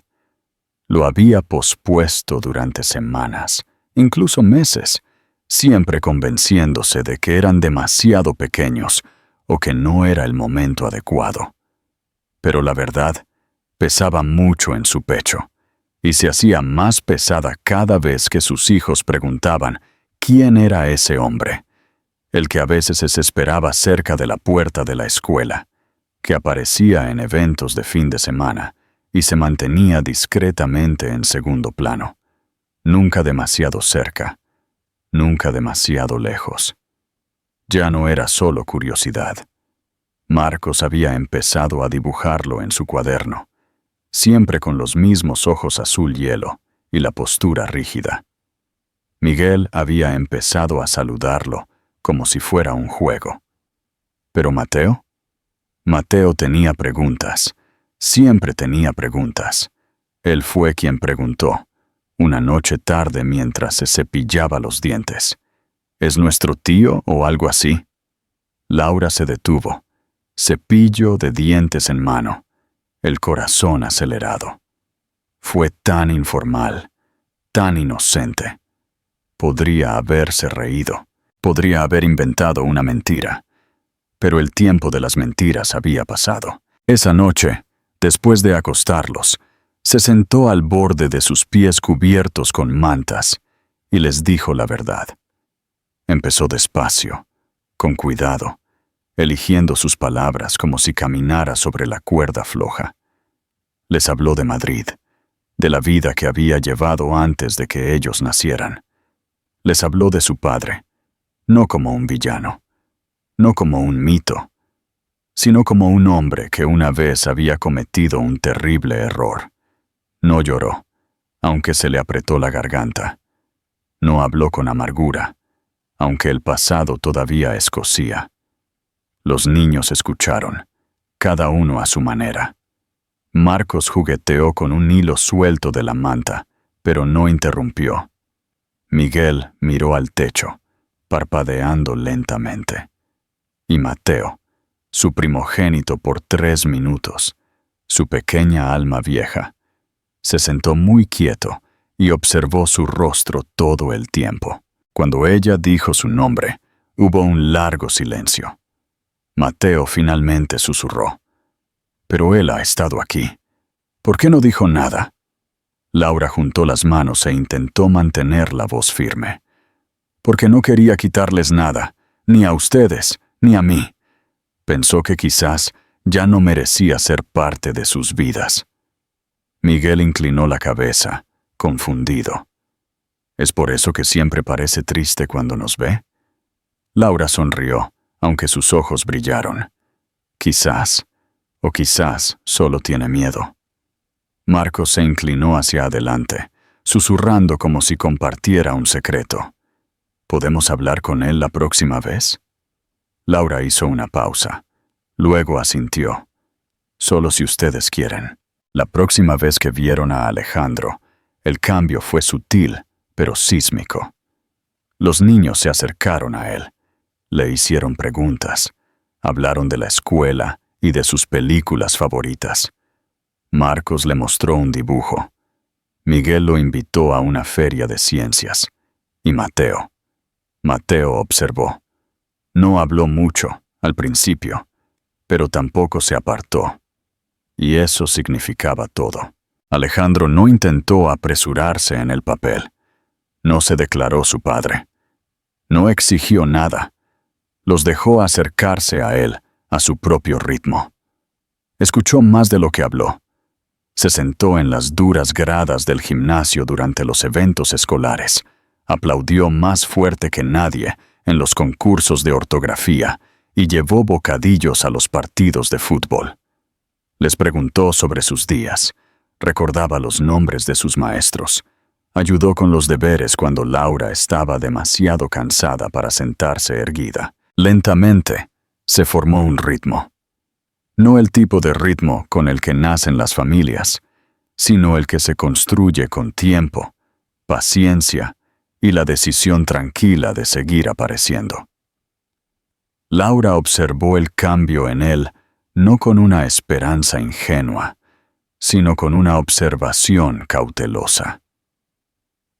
Lo había pospuesto durante semanas, incluso meses, siempre convenciéndose de que eran demasiado pequeños o que no era el momento adecuado. Pero la verdad pesaba mucho en su pecho, y se hacía más pesada cada vez que sus hijos preguntaban quién era ese hombre, el que a veces se esperaba cerca de la puerta de la escuela, que aparecía en eventos de fin de semana y se mantenía discretamente en segundo plano, nunca demasiado cerca, nunca demasiado lejos. Ya no era solo curiosidad. Marcos había empezado a dibujarlo en su cuaderno, siempre con los mismos ojos azul hielo y la postura rígida. Miguel había empezado a saludarlo como si fuera un juego. ¿Pero Mateo? Mateo tenía preguntas, siempre tenía preguntas. Él fue quien preguntó, una noche tarde mientras se cepillaba los dientes: ¿es nuestro tío o algo así? Laura se detuvo, cepillo de dientes en mano, el corazón acelerado. Fue tan informal, tan inocente. Podría haberse reído, podría haber inventado una mentira, pero el tiempo de las mentiras había pasado. Esa noche, después de acostarlos, se sentó al borde de sus pies cubiertos con mantas y les dijo la verdad. Empezó despacio, con cuidado, eligiendo sus palabras como si caminara sobre la cuerda floja. Les habló de Madrid, de la vida que había llevado antes de que ellos nacieran. Les habló de su padre, no como un villano, no como un mito, sino como un hombre que una vez había cometido un terrible error. No lloró, aunque se le apretó la garganta. No habló con amargura, aunque el pasado todavía escocía. Los niños escucharon, cada uno a su manera. Marcos jugueteó con un hilo suelto de la manta, pero no interrumpió. Miguel miró al techo, parpadeando lentamente. Y Mateo, su primogénito por 3 minutos, su pequeña alma vieja, se sentó muy quieto y observó su rostro todo el tiempo. Cuando ella dijo su nombre, hubo un largo silencio. Mateo finalmente susurró: «Pero él ha estado aquí. ¿Por qué no dijo nada?» Laura juntó las manos e intentó mantener la voz firme. «Porque no quería quitarles nada, ni a ustedes, ni a mí. Pensó que quizás ya no merecía ser parte de sus vidas». Miguel inclinó la cabeza, confundido. ¿Es por eso que siempre parece triste cuando nos ve? Laura sonrió, aunque sus ojos brillaron. Quizás, o quizás solo tiene miedo. Marcos se inclinó hacia adelante, susurrando como si compartiera un secreto. ¿Podemos hablar con él la próxima vez? Laura hizo una pausa. Luego asintió. Solo si ustedes quieren. La próxima vez que vieron a Alejandro, el cambio fue sutil, pero sísmico. Los niños se acercaron a él. Le hicieron preguntas. Hablaron de la escuela y de sus películas favoritas. Marcos le mostró un dibujo. Miguel lo invitó a una feria de ciencias. Y Mateo observó. No habló mucho, al principio, pero tampoco se apartó. Y eso significaba todo. Alejandro no intentó apresurarse en el papel. No se declaró su padre. No exigió nada. Los dejó acercarse a él, a su propio ritmo. Escuchó más de lo que habló. Se sentó en las duras gradas del gimnasio durante los eventos escolares. Aplaudió más fuerte que nadie en los concursos de ortografía y llevó bocadillos a los partidos de fútbol. Les preguntó sobre sus días. Recordaba los nombres de sus maestros. Ayudó con los deberes cuando Laura estaba demasiado cansada para sentarse erguida. Lentamente, se formó un ritmo. No el tipo de ritmo con el que nacen las familias, sino el que se construye con tiempo, paciencia y la decisión tranquila de seguir apareciendo. Laura observó el cambio en él no con una esperanza ingenua, sino con una observación cautelosa.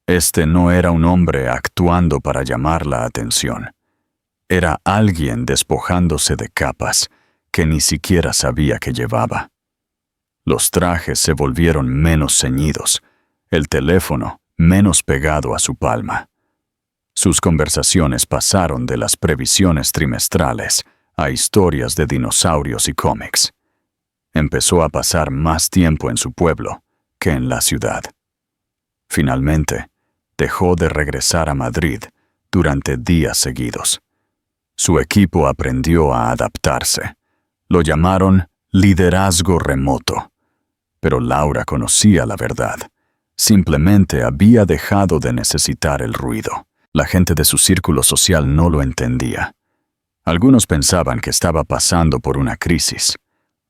Este no era un hombre actuando para llamar la atención. Era alguien despojándose de capas que ni siquiera sabía que llevaba. Los trajes se volvieron menos ceñidos, el teléfono menos pegado a su palma. Sus conversaciones pasaron de las previsiones trimestrales a historias de dinosaurios y cómics. Empezó a pasar más tiempo en su pueblo que en la ciudad. Finalmente, dejó de regresar a Madrid durante días seguidos. Su equipo aprendió a adaptarse. Lo llamaron liderazgo remoto. Pero Laura conocía la verdad. Simplemente había dejado de necesitar el ruido. La gente de su círculo social no lo entendía. Algunos pensaban que estaba pasando por una crisis.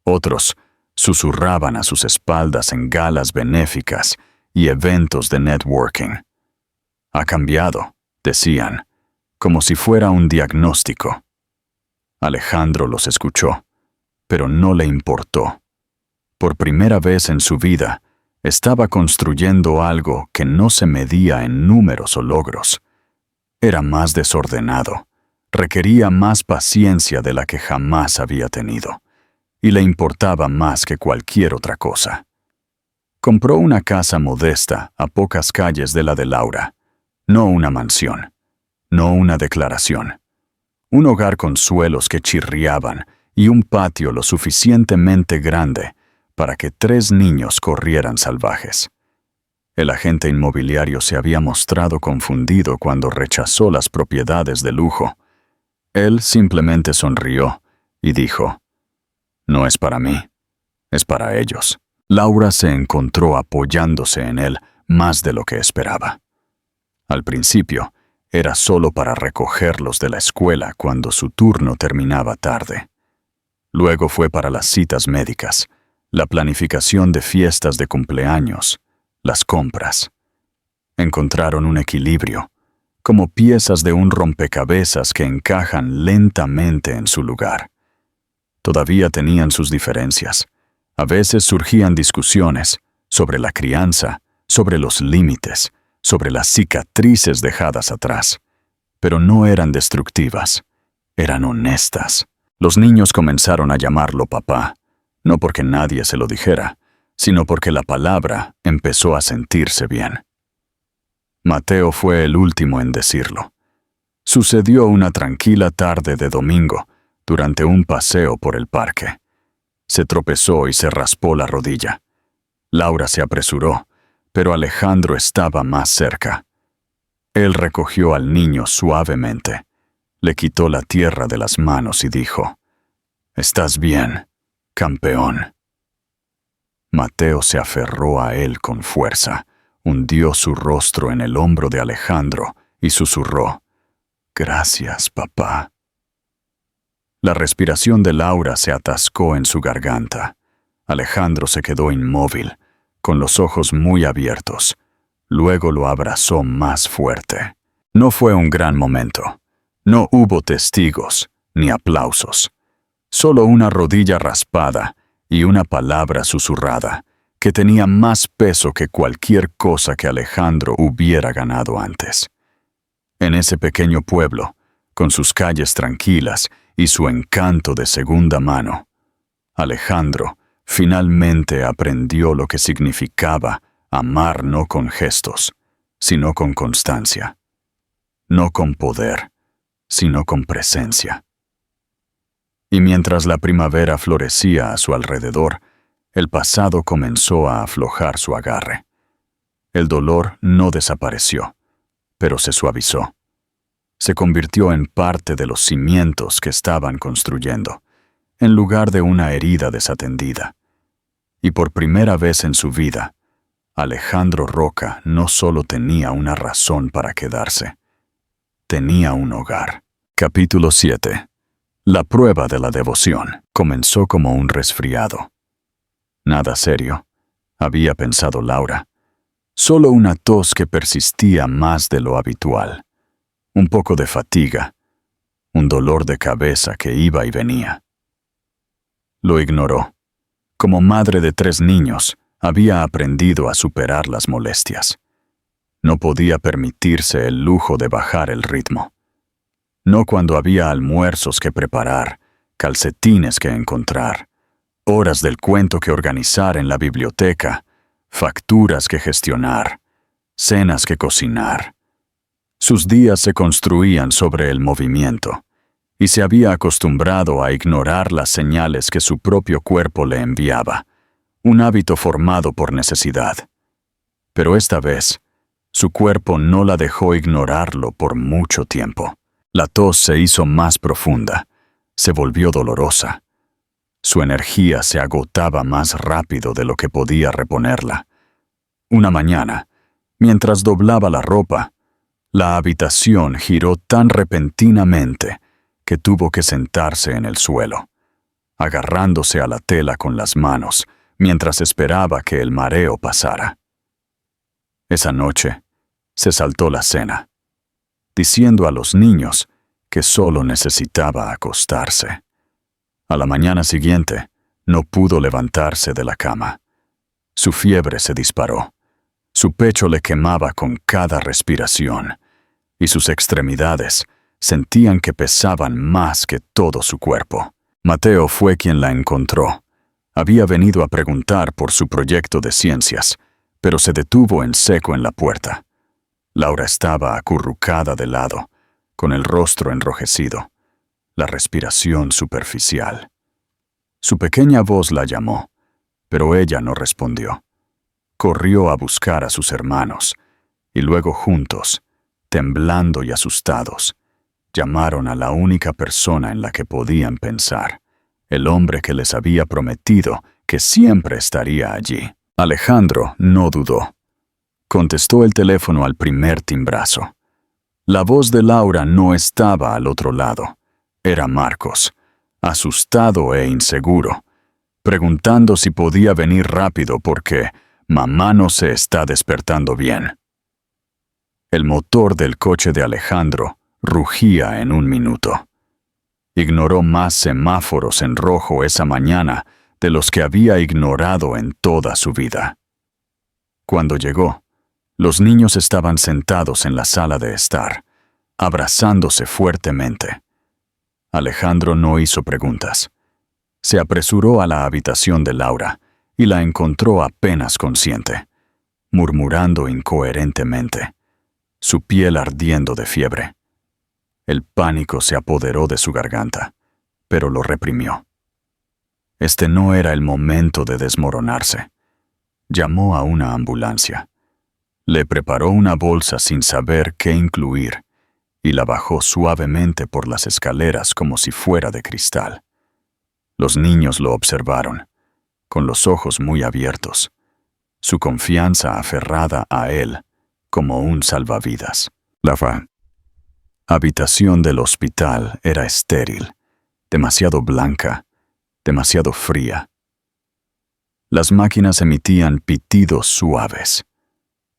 Otros susurraban a sus espaldas en galas benéficas y eventos de networking. Ha cambiado, decían, como si fuera un diagnóstico. Alejandro los escuchó, pero no le importó. Por primera vez en su vida, estaba construyendo algo que no se medía en números o logros. Era más desordenado, requería más paciencia de la que jamás había tenido, y le importaba más que cualquier otra cosa. Compró una casa modesta a pocas calles de la de Laura, no una mansión, no una declaración. Un hogar con suelos que chirriaban y un patio lo suficientemente grande para que 3 niños corrieran salvajes. El agente inmobiliario se había mostrado confundido cuando rechazó las propiedades de lujo. Él simplemente sonrió y dijo, «No es para mí, es para ellos». Laura se encontró apoyándose en él más de lo que esperaba. Al principio, era solo para recogerlos de la escuela cuando su turno terminaba tarde. Luego fue para las citas médicas, la planificación de fiestas de cumpleaños, las compras. Encontraron un equilibrio, como piezas de un rompecabezas que encajan lentamente en su lugar. Todavía tenían sus diferencias. A veces surgían discusiones sobre la crianza, sobre los límites, sobre las cicatrices dejadas atrás. Pero no eran destructivas, eran honestas. Los niños comenzaron a llamarlo papá, no porque nadie se lo dijera, sino porque la palabra empezó a sentirse bien. Mateo fue el último en decirlo. Sucedió una tranquila tarde de domingo, durante un paseo por el parque. Se tropezó y se raspó la rodilla. Laura se apresuró, pero Alejandro estaba más cerca. Él recogió al niño suavemente, le quitó la tierra de las manos y dijo, «Estás bien, campeón». Mateo se aferró a él con fuerza, hundió su rostro en el hombro de Alejandro y susurró, «Gracias, papá». La respiración de Laura se atascó en su garganta. Alejandro se quedó inmóvil, con los ojos muy abiertos. Luego lo abrazó más fuerte. No fue un gran momento. No hubo testigos, ni aplausos. Solo una rodilla raspada y una palabra susurrada, que tenía más peso que cualquier cosa que Alejandro hubiera ganado antes. En ese pequeño pueblo, con sus calles tranquilas y su encanto de segunda mano, Alejandro finalmente aprendió lo que significaba amar no con gestos, sino con constancia. No con poder, sino con presencia. Y mientras la primavera florecía a su alrededor, el pasado comenzó a aflojar su agarre. El dolor no desapareció, pero se suavizó. Se convirtió en parte de los cimientos que estaban construyendo, en lugar de una herida desatendida. Y por primera vez en su vida, Alejandro Roca no solo tenía una razón para quedarse, tenía un hogar. Capítulo 7. La prueba de la devoción comenzó como un resfriado. Nada serio, había pensado Laura. Solo una tos que persistía más de lo habitual. Un poco de fatiga, un dolor de cabeza que iba y venía. Lo ignoró. Como madre de 3 niños, había aprendido a superar las molestias. No podía permitirse el lujo de bajar el ritmo. No cuando había almuerzos que preparar, calcetines que encontrar, horas del cuento que organizar en la biblioteca, facturas que gestionar, cenas que cocinar. Sus días se construían sobre el movimiento, y se había acostumbrado a ignorar las señales que su propio cuerpo le enviaba, un hábito formado por necesidad. Pero esta vez, su cuerpo no la dejó ignorarlo por mucho tiempo. La tos se hizo más profunda, se volvió dolorosa. Su energía se agotaba más rápido de lo que podía reponerla. Una mañana, mientras doblaba la ropa, la habitación giró tan repentinamente que tuvo que sentarse en el suelo, agarrándose a la tela con las manos mientras esperaba que el mareo pasara. Esa noche, se saltó la cena, diciendo a los niños que solo necesitaba acostarse. A la mañana siguiente, no pudo levantarse de la cama. Su fiebre se disparó. Su pecho le quemaba con cada respiración, y sus extremidades sentían que pesaban más que todo su cuerpo. Mateo fue quien la encontró. Había venido a preguntar por su proyecto de ciencias, pero se detuvo en seco en la puerta. Laura estaba acurrucada de lado, con el rostro enrojecido, la respiración superficial. Su pequeña voz la llamó, pero ella no respondió. Corrió a buscar a sus hermanos, y luego juntos, temblando y asustados, Llamaron a la única persona en la que podían pensar, el hombre que les había prometido que siempre estaría allí. Alejandro no dudó. Contestó el teléfono al primer timbrazo. La voz de Laura no estaba al otro lado. Era Marcos, asustado e inseguro, preguntando si podía venir rápido porque mamá no se está despertando bien. El motor del coche de Alejandro rugía en un minuto. Ignoró más semáforos en rojo esa mañana de los que había ignorado en toda su vida. Cuando llegó, los niños estaban sentados en la sala de estar, abrazándose fuertemente. Alejandro no hizo preguntas. Se apresuró a la habitación de Laura y la encontró apenas consciente, murmurando incoherentemente, su piel ardiendo de fiebre. El pánico se apoderó de su garganta, pero lo reprimió. Este no era el momento de desmoronarse. Llamó a una ambulancia. Le preparó una bolsa sin saber qué incluir y la bajó suavemente por las escaleras como si fuera de cristal. Los niños lo observaron, con los ojos muy abiertos, su confianza aferrada a él como un salvavidas. La habitación del hospital era estéril, demasiado blanca, demasiado fría. Las máquinas emitían pitidos suaves.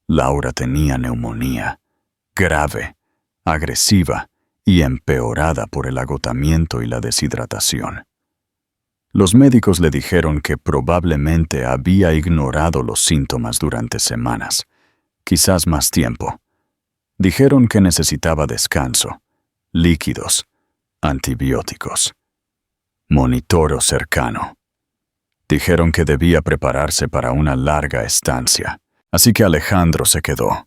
Laura tenía neumonía, grave, agresiva y empeorada por el agotamiento y la deshidratación. Los médicos le dijeron que probablemente había ignorado los síntomas durante semanas, quizás más tiempo. Dijeron que necesitaba descanso, líquidos, antibióticos, monitoreo cercano. Dijeron que debía prepararse para una larga estancia, así que Alejandro se quedó.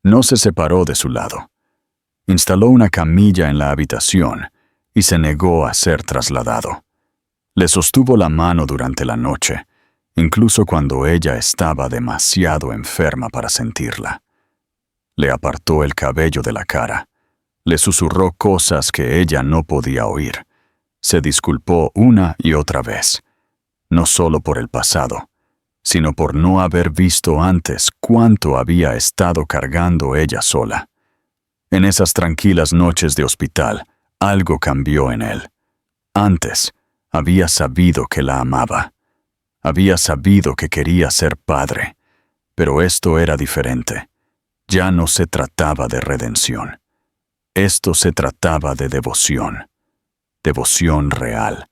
No se separó de su lado. Instaló una camilla en la habitación y se negó a ser trasladado. Le sostuvo la mano durante la noche, incluso cuando ella estaba demasiado enferma para sentirla. Le apartó el cabello de la cara. Le susurró cosas que ella no podía oír. Se disculpó una y otra vez, no solo por el pasado, sino por no haber visto antes cuánto había estado cargando ella sola. En esas tranquilas noches de hospital, algo cambió en él. Antes, había sabido que la amaba. Había sabido que quería ser padre, pero esto era diferente. Ya no se trataba de redención. Esto se trataba de devoción. Devoción real,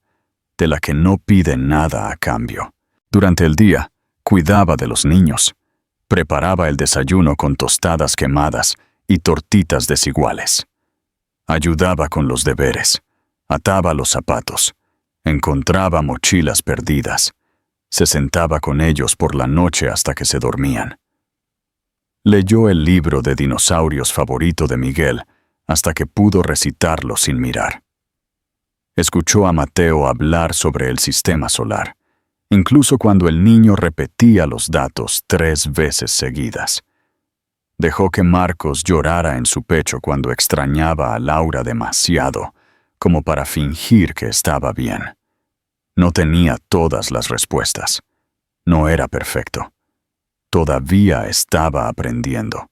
de la que no pide nada a cambio. Durante el día, cuidaba de los niños. Preparaba el desayuno con tostadas quemadas y tortitas desiguales. Ayudaba con los deberes. Ataba los zapatos. Encontraba mochilas perdidas. Se sentaba con ellos por la noche hasta que se dormían. Leyó el libro de dinosaurios favorito de Miguel hasta que pudo recitarlo sin mirar. Escuchó a Mateo hablar sobre el sistema solar, incluso cuando el niño repetía los datos 3 veces seguidas. Dejó que Marcos llorara en su pecho cuando extrañaba a Laura demasiado, como para fingir que estaba bien. No tenía todas las respuestas. No era perfecto. Todavía estaba aprendiendo,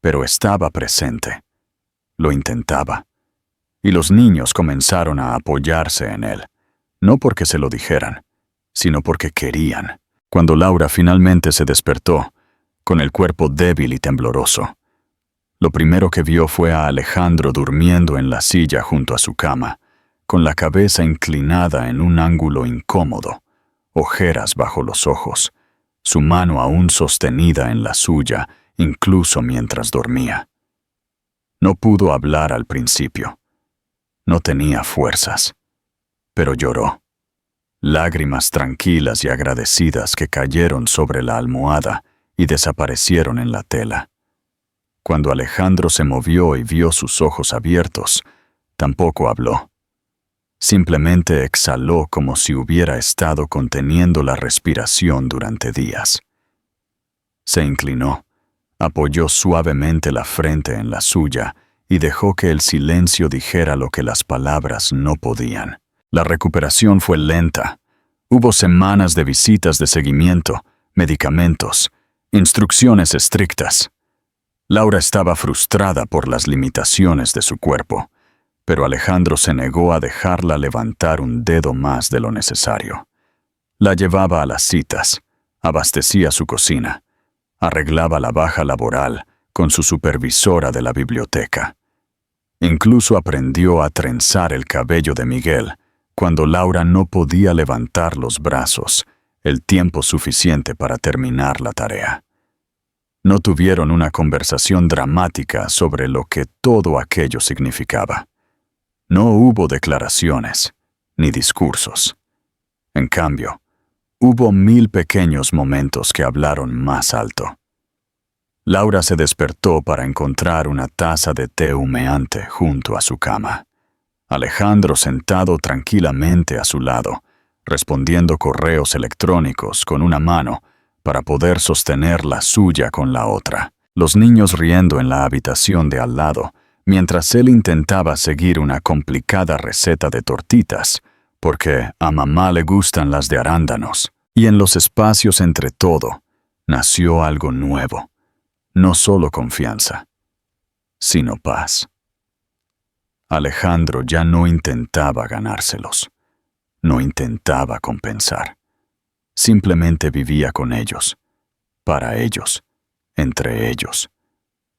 pero estaba presente. Lo intentaba. Y los niños comenzaron a apoyarse en él, no porque se lo dijeran, sino porque querían. Cuando Laura finalmente se despertó, con el cuerpo débil y tembloroso, lo primero que vio fue a Alejandro durmiendo en la silla junto a su cama, con la cabeza inclinada en un ángulo incómodo, ojeras bajo los ojos, su mano aún sostenida en la suya, incluso mientras dormía. No pudo hablar al principio. No tenía fuerzas, pero lloró. Lágrimas tranquilas y agradecidas que cayeron sobre la almohada y desaparecieron en la tela. Cuando Alejandro se movió y vio sus ojos abiertos, tampoco habló. Simplemente exhaló como si hubiera estado conteniendo la respiración durante días. Se inclinó, apoyó suavemente la frente en la suya y dejó que el silencio dijera lo que las palabras no podían. La recuperación fue lenta. Hubo semanas de visitas de seguimiento, medicamentos, instrucciones estrictas. Laura estaba frustrada por las limitaciones de su cuerpo, pero Alejandro se negó a dejarla levantar un dedo más de lo necesario. La llevaba a las citas, abastecía su cocina, arreglaba la baja laboral con su supervisora de la biblioteca. Incluso aprendió a trenzar el cabello de Miguel cuando Laura no podía levantar los brazos el tiempo suficiente para terminar la tarea. No tuvieron una conversación dramática sobre lo que todo aquello significaba. No hubo declaraciones, ni discursos. En cambio, hubo 1000 pequeños momentos que hablaron más alto. Laura se despertó para encontrar una taza de té humeante junto a su cama. Alejandro sentado tranquilamente a su lado, respondiendo correos electrónicos con una mano para poder sostener la suya con la otra. Los niños riendo en la habitación de al lado, mientras él intentaba seguir una complicada receta de tortitas, porque a mamá le gustan las de arándanos. Y en los espacios entre todo, nació algo nuevo. No solo confianza, sino paz. Alejandro ya no intentaba ganárselos, no intentaba compensar. Simplemente vivía con ellos, para ellos, entre ellos.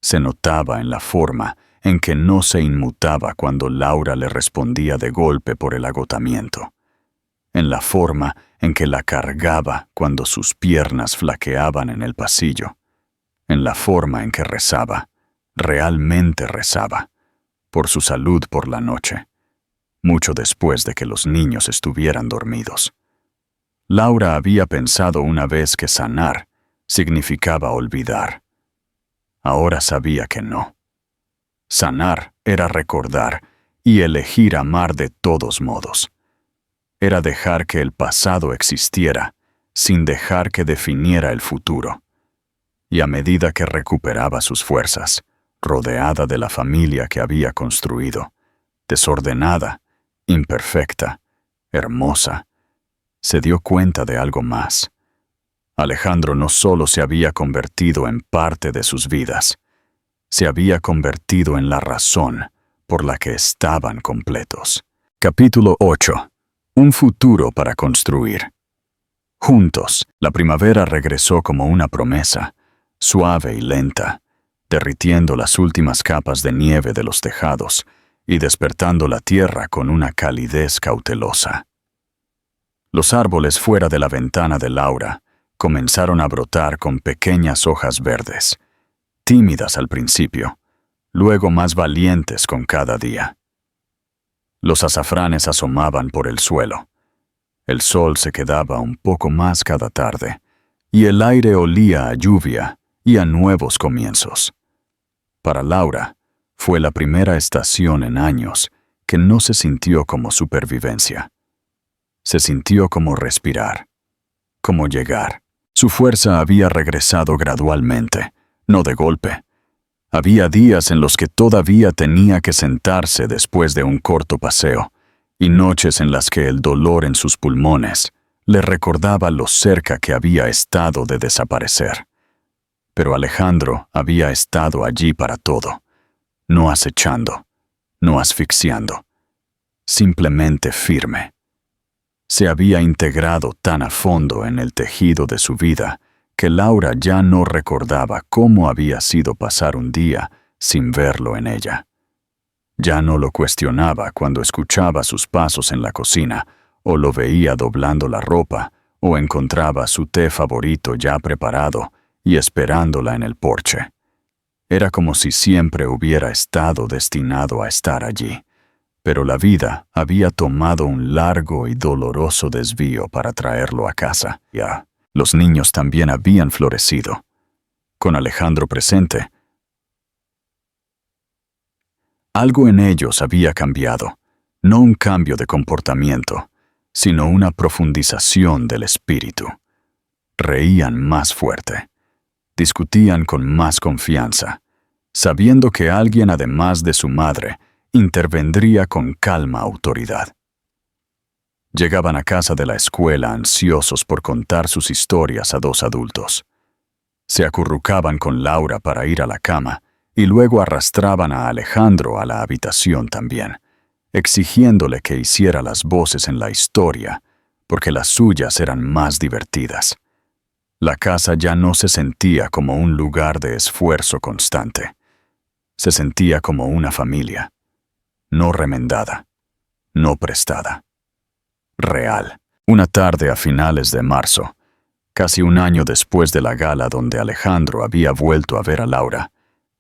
Se notaba en la forma en que no se inmutaba cuando Laura le respondía de golpe por el agotamiento, en la forma en que la cargaba cuando sus piernas flaqueaban en el pasillo, en la forma en que rezaba, realmente rezaba, por su salud por la noche, mucho después de que los niños estuvieran dormidos. Laura había pensado una vez que sanar significaba olvidar. Ahora sabía que no. Sanar era recordar y elegir amar de todos modos. Era dejar que el pasado existiera sin dejar que definiera el futuro. Y a medida que recuperaba sus fuerzas, rodeada de la familia que había construido, desordenada, imperfecta, hermosa, se dio cuenta de algo más. Alejandro no solo se había convertido en parte de sus vidas, se había convertido en la razón por la que estaban completos. Capítulo 8. Un futuro para construir. Juntos, la primavera regresó como una promesa, suave y lenta, derritiendo las últimas capas de nieve de los tejados y despertando la tierra con una calidez cautelosa. Los árboles fuera de la ventana de Laura comenzaron a brotar con pequeñas hojas verdes, tímidas al principio, luego más valientes con cada día. Los azafranes asomaban por el suelo. El sol se quedaba un poco más cada tarde, y el aire olía a lluvia y a nuevos comienzos. Para Laura, fue la primera estación en años que no se sintió como supervivencia. Se sintió como respirar, como llegar. Su fuerza había regresado gradualmente, no de golpe. Había días en los que todavía tenía que sentarse después de un corto paseo, y noches en las que el dolor en sus pulmones le recordaba lo cerca que había estado de desaparecer. Pero Alejandro había estado allí para todo, no acechando, no asfixiando, simplemente firme. Se había integrado tan a fondo en el tejido de su vida que Laura ya no recordaba cómo había sido pasar un día sin verlo en ella. Ya no lo cuestionaba cuando escuchaba sus pasos en la cocina, o lo veía doblando la ropa, o encontraba su té favorito ya preparado y esperándola en el porche. Era como si siempre hubiera estado destinado a estar allí, pero la vida había tomado un largo y doloroso desvío para traerlo a casa. Ya, los niños también habían florecido. Con Alejandro presente, algo en ellos había cambiado, no un cambio de comportamiento, sino una profundización del espíritu. Reían más fuerte, discutían con más confianza, sabiendo que alguien además de su madre intervendría con calma autoridad. Llegaban a casa de la escuela ansiosos por contar sus historias a dos adultos. Se acurrucaban con Laura para ir a la cama y luego arrastraban a Alejandro a la habitación también, exigiéndole que hiciera las voces en la historia, porque las suyas eran más divertidas. La casa ya no se sentía como un lugar de esfuerzo constante. Se sentía como una familia, no remendada, no prestada. Real. Una tarde a finales de marzo, casi un año después de la gala donde Alejandro había vuelto a ver a Laura,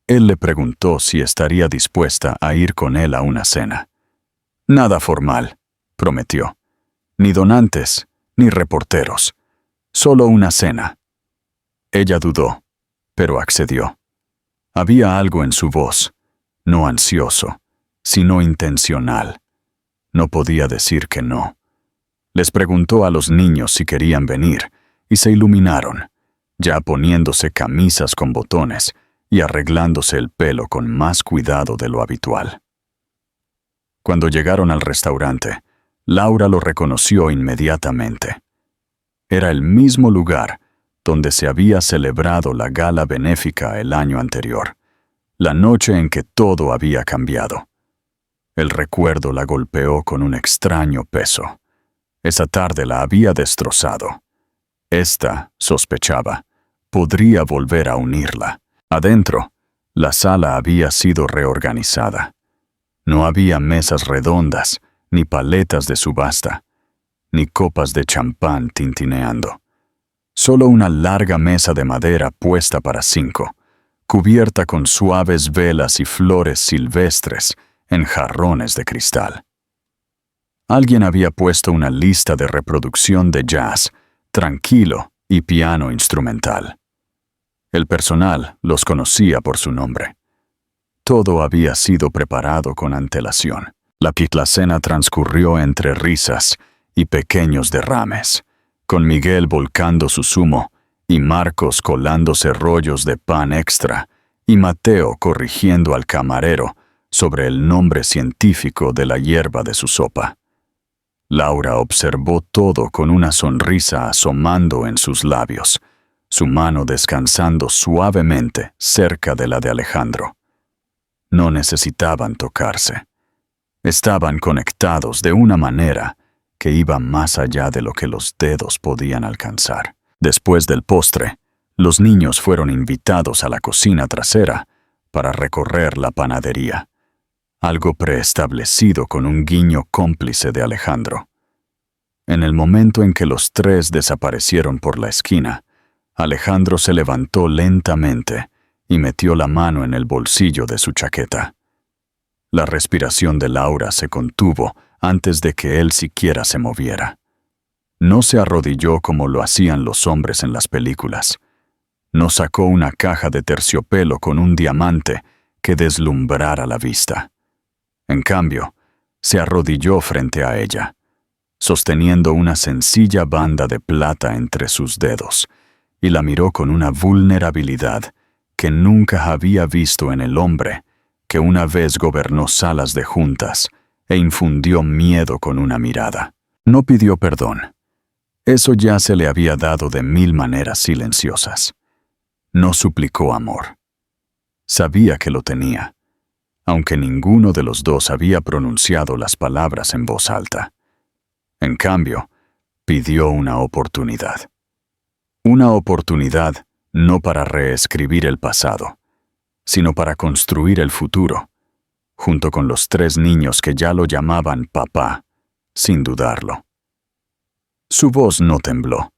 él le preguntó si estaría dispuesta a ir con él a una cena. Nada formal, prometió. Ni donantes, ni reporteros. Solo una cena. Ella dudó, pero accedió. Había algo en su voz, no ansioso, sino intencional. No podía decir que no. Les preguntó a los niños si querían venir, y se iluminaron, ya poniéndose camisas con botones y arreglándose el pelo con más cuidado de lo habitual. Cuando llegaron al restaurante, Laura lo reconoció inmediatamente. Era el mismo lugar donde se había celebrado la gala benéfica el año anterior, la noche en que todo había cambiado. El recuerdo la golpeó con un extraño peso. Esa tarde la había destrozado. Esta, sospechaba, podría volver a unirla. Adentro, la sala había sido reorganizada. No había mesas redondas, ni paletas de subasta, ni copas de champán tintineando. Solo una larga mesa de madera puesta para 5, cubierta con suaves velas y flores silvestres en jarrones de cristal. Alguien había puesto una lista de reproducción de jazz, tranquilo y piano instrumental. El personal los conocía por su nombre. Todo había sido preparado con antelación. La cena transcurrió entre risas y pequeños derrames, con Miguel volcando su zumo y Marcos colándose rollos de pan extra y Mateo corrigiendo al camarero sobre el nombre científico de la hierba de su sopa. Laura observó todo con una sonrisa asomando en sus labios, su mano descansando suavemente cerca de la de Alejandro. No necesitaban tocarse. Estaban conectados de una manera que iba más allá de lo que los dedos podían alcanzar. Después del postre, los niños fueron invitados a la cocina trasera para recorrer la panadería, algo preestablecido con un guiño cómplice de Alejandro. En el momento en que los tres desaparecieron por la esquina, Alejandro se levantó lentamente y metió la mano en el bolsillo de su chaqueta. La respiración de Laura se contuvo antes de que él siquiera se moviera. No se arrodilló como lo hacían los hombres en las películas. No sacó una caja de terciopelo con un diamante que deslumbrara la vista. En cambio, se arrodilló frente a ella, sosteniendo una sencilla banda de plata entre sus dedos, y la miró con una vulnerabilidad que nunca había visto en el hombre que una vez gobernó salas de juntas e infundió miedo con una mirada. No pidió perdón. Eso ya se le había dado de 1000 maneras silenciosas. No suplicó amor. Sabía que lo tenía, aunque ninguno de los dos había pronunciado las palabras en voz alta. En cambio, pidió una oportunidad. Una oportunidad no para reescribir el pasado, sino para construir el futuro, junto con los 3 niños que ya lo llamaban papá, sin dudarlo. Su voz no tembló,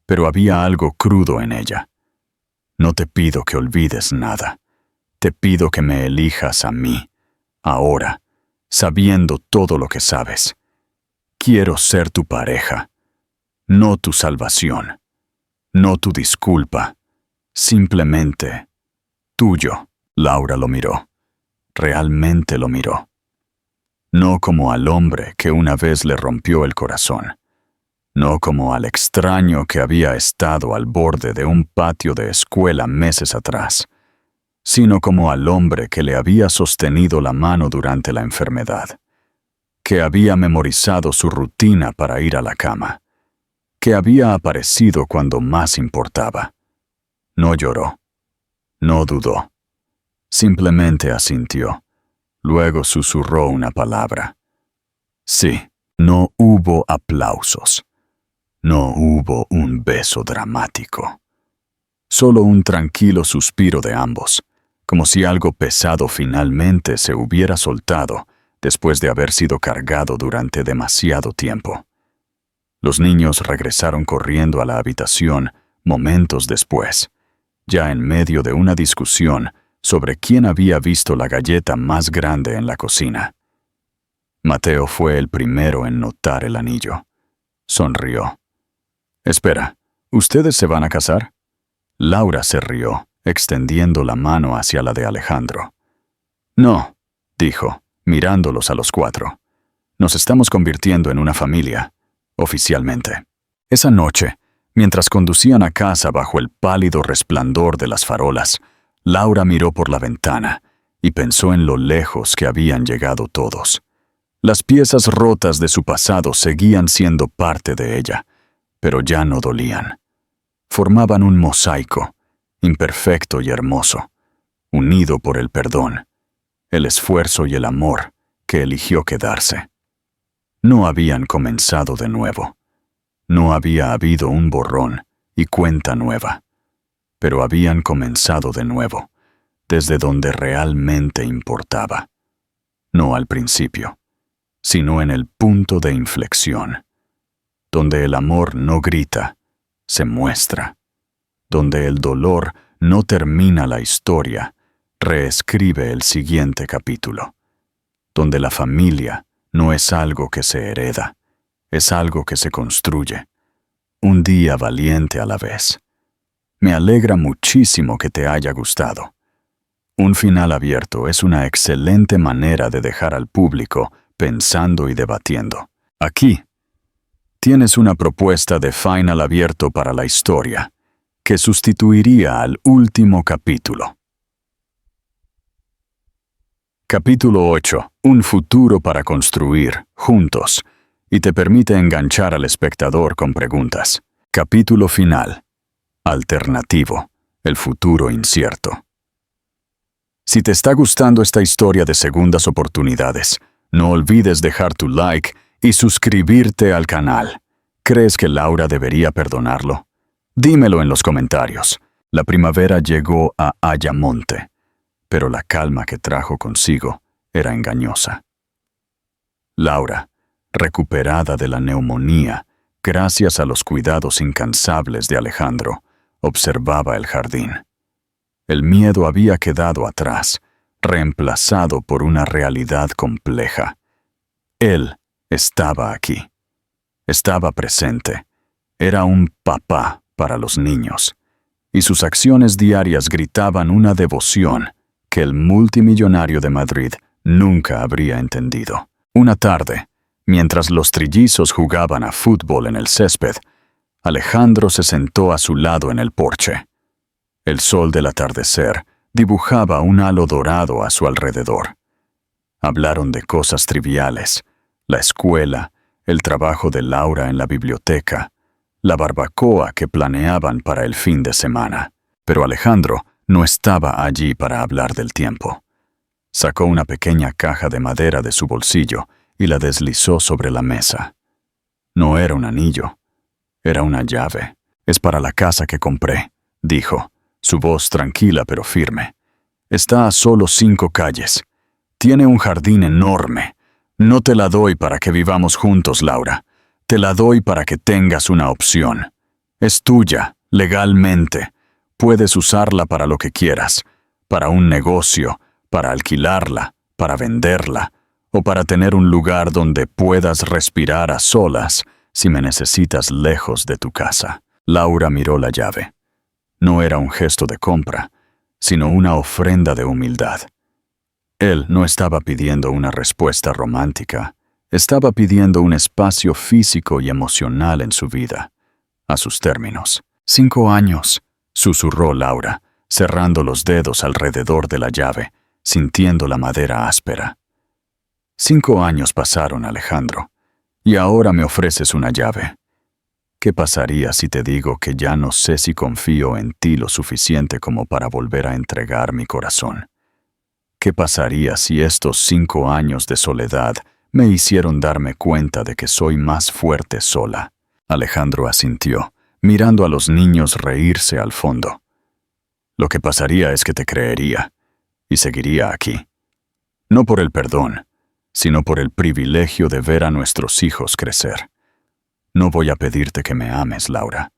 pero había algo crudo en ella. No te pido que olvides nada. Te pido que me elijas a mí, ahora, sabiendo todo lo que sabes. Quiero ser tu pareja, no tu salvación, no tu disculpa, simplemente tuyo. Laura lo miró. Realmente lo miró. No como al hombre que una vez le rompió el corazón. No como al extraño que había estado al borde de un patio de escuela meses atrás, sino como al hombre que le había sostenido la mano durante la enfermedad, que había memorizado su rutina para ir a la cama, que había aparecido cuando más importaba. No lloró, no dudó, simplemente asintió. Luego susurró una palabra. Sí, no hubo aplausos. No hubo un beso dramático. Solo un tranquilo suspiro de ambos, como si algo pesado finalmente se hubiera soltado después de haber sido cargado durante demasiado tiempo. Los niños regresaron corriendo a la habitación momentos después, ya en medio de una discusión sobre quién había visto la galleta más grande en la cocina. Mateo fue el primero en notar el anillo. Sonrió. «Espera, ¿ustedes se van a casar?» Laura se rió, extendiendo la mano hacia la de Alejandro. «No», dijo, mirándolos a los cuatro. «Nos estamos convirtiendo en una familia, oficialmente». Esa noche, mientras conducían a casa bajo el pálido resplandor de las farolas, Laura miró por la ventana y pensó en lo lejos que habían llegado todos. Las piezas rotas de su pasado seguían siendo parte de ella, pero ya no dolían. Formaban un mosaico, imperfecto y hermoso, unido por el perdón, el esfuerzo y el amor que eligió quedarse. No habían comenzado de nuevo. No había habido un borrón y cuenta nueva, pero habían comenzado de nuevo, desde donde realmente importaba. No al principio, sino en el punto de inflexión, donde el amor no grita, se muestra, donde el dolor no termina la historia, reescribe el siguiente capítulo, donde la familia no es algo que se hereda, es algo que se construye, un día valiente a la vez. Me alegra muchísimo que te haya gustado. Un final abierto es una excelente manera de dejar al público pensando y debatiendo. Aquí tienes una propuesta de final abierto para la historia, que sustituiría al último capítulo. Capítulo 8. Un futuro para construir, juntos, y te permite enganchar al espectador con preguntas. Capítulo final. Alternativo. El futuro incierto. Si te está gustando esta historia de segundas oportunidades, no olvides dejar tu like y suscribirte al canal. ¿Crees que Laura debería perdonarlo? Dímelo en los comentarios. La primavera llegó a Ayamonte, pero la calma que trajo consigo era engañosa. Laura, recuperada de la neumonía, gracias a los cuidados incansables de Alejandro, observaba el jardín. El miedo había quedado atrás, reemplazado por una realidad compleja. Él estaba aquí. Estaba presente. Era un papá para los niños. Y sus acciones diarias gritaban una devoción que el multimillonario de Madrid nunca habría entendido. Una tarde, mientras los trillizos jugaban a fútbol en el césped, Alejandro se sentó a su lado en el porche. El sol del atardecer dibujaba un halo dorado a su alrededor. Hablaron de cosas triviales, la escuela, el trabajo de Laura en la biblioteca, la barbacoa que planeaban para el fin de semana. Pero Alejandro no estaba allí para hablar del tiempo. Sacó una pequeña caja de madera de su bolsillo y la deslizó sobre la mesa. No era un anillo, era una llave. «Es para la casa que compré», dijo, su voz tranquila pero firme. «Está a solo 5 calles. Tiene un jardín enorme. No te la doy para que vivamos juntos, Laura. Te la doy para que tengas una opción. Es tuya, legalmente. Puedes usarla para lo que quieras, para un negocio, para alquilarla, para venderla, o para tener un lugar donde puedas respirar a solas si me necesitas lejos de tu casa». Laura miró la llave. No era un gesto de compra, sino una ofrenda de humildad. Él no estaba pidiendo una respuesta romántica, estaba pidiendo un espacio físico y emocional en su vida, a sus términos. «5 años», susurró Laura, cerrando los dedos alrededor de la llave, sintiendo la madera áspera. 5 años pasaron, Alejandro, y ahora me ofreces una llave. ¿Qué pasaría si te digo que ya no sé si confío en ti lo suficiente como para volver a entregar mi corazón? ¿Qué pasaría si estos 5 años de soledad me hicieron darme cuenta de que soy más fuerte sola? Alejandro asintió, mirando a los niños reírse al fondo. Lo que pasaría es que te creería, y seguiría aquí. No por el perdón, sino por el privilegio de ver a nuestros hijos crecer. No voy a pedirte que me ames, Laura.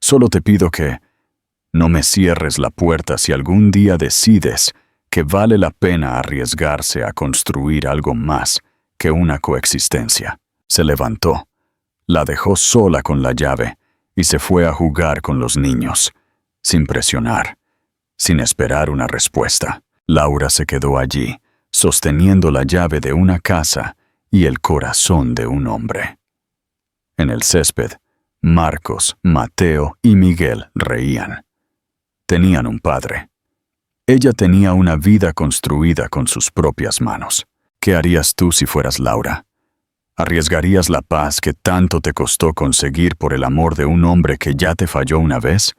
Solo te pido que no me cierres la puerta si algún día decides que vale la pena arriesgarse a construir algo más que una coexistencia. Se levantó, la dejó sola con la llave y se fue a jugar con los niños, sin presionar, sin esperar una respuesta. Laura se quedó allí, sosteniendo la llave de una casa y el corazón de un hombre. En el césped, Marcos, Mateo y Miguel reían. Tenían un padre. Ella tenía una vida construida con sus propias manos. ¿Qué harías tú si fueras Laura? ¿Arriesgarías la paz que tanto te costó conseguir por el amor de un hombre que ya te falló una vez?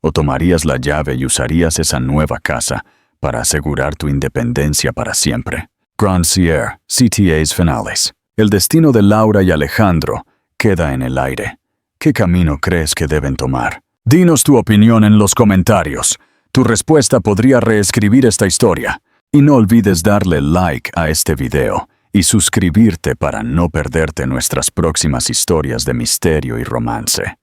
¿O tomarías la llave y usarías esa nueva casa para asegurar tu independencia para siempre? Grand Sierra, CTAs finales. El destino de Laura y Alejandro queda en el aire. ¿Qué camino crees que deben tomar? Dinos tu opinión en los comentarios. Tu respuesta podría reescribir esta historia. Y no olvides darle like a este video y suscribirte para no perderte nuestras próximas historias de misterio y romance.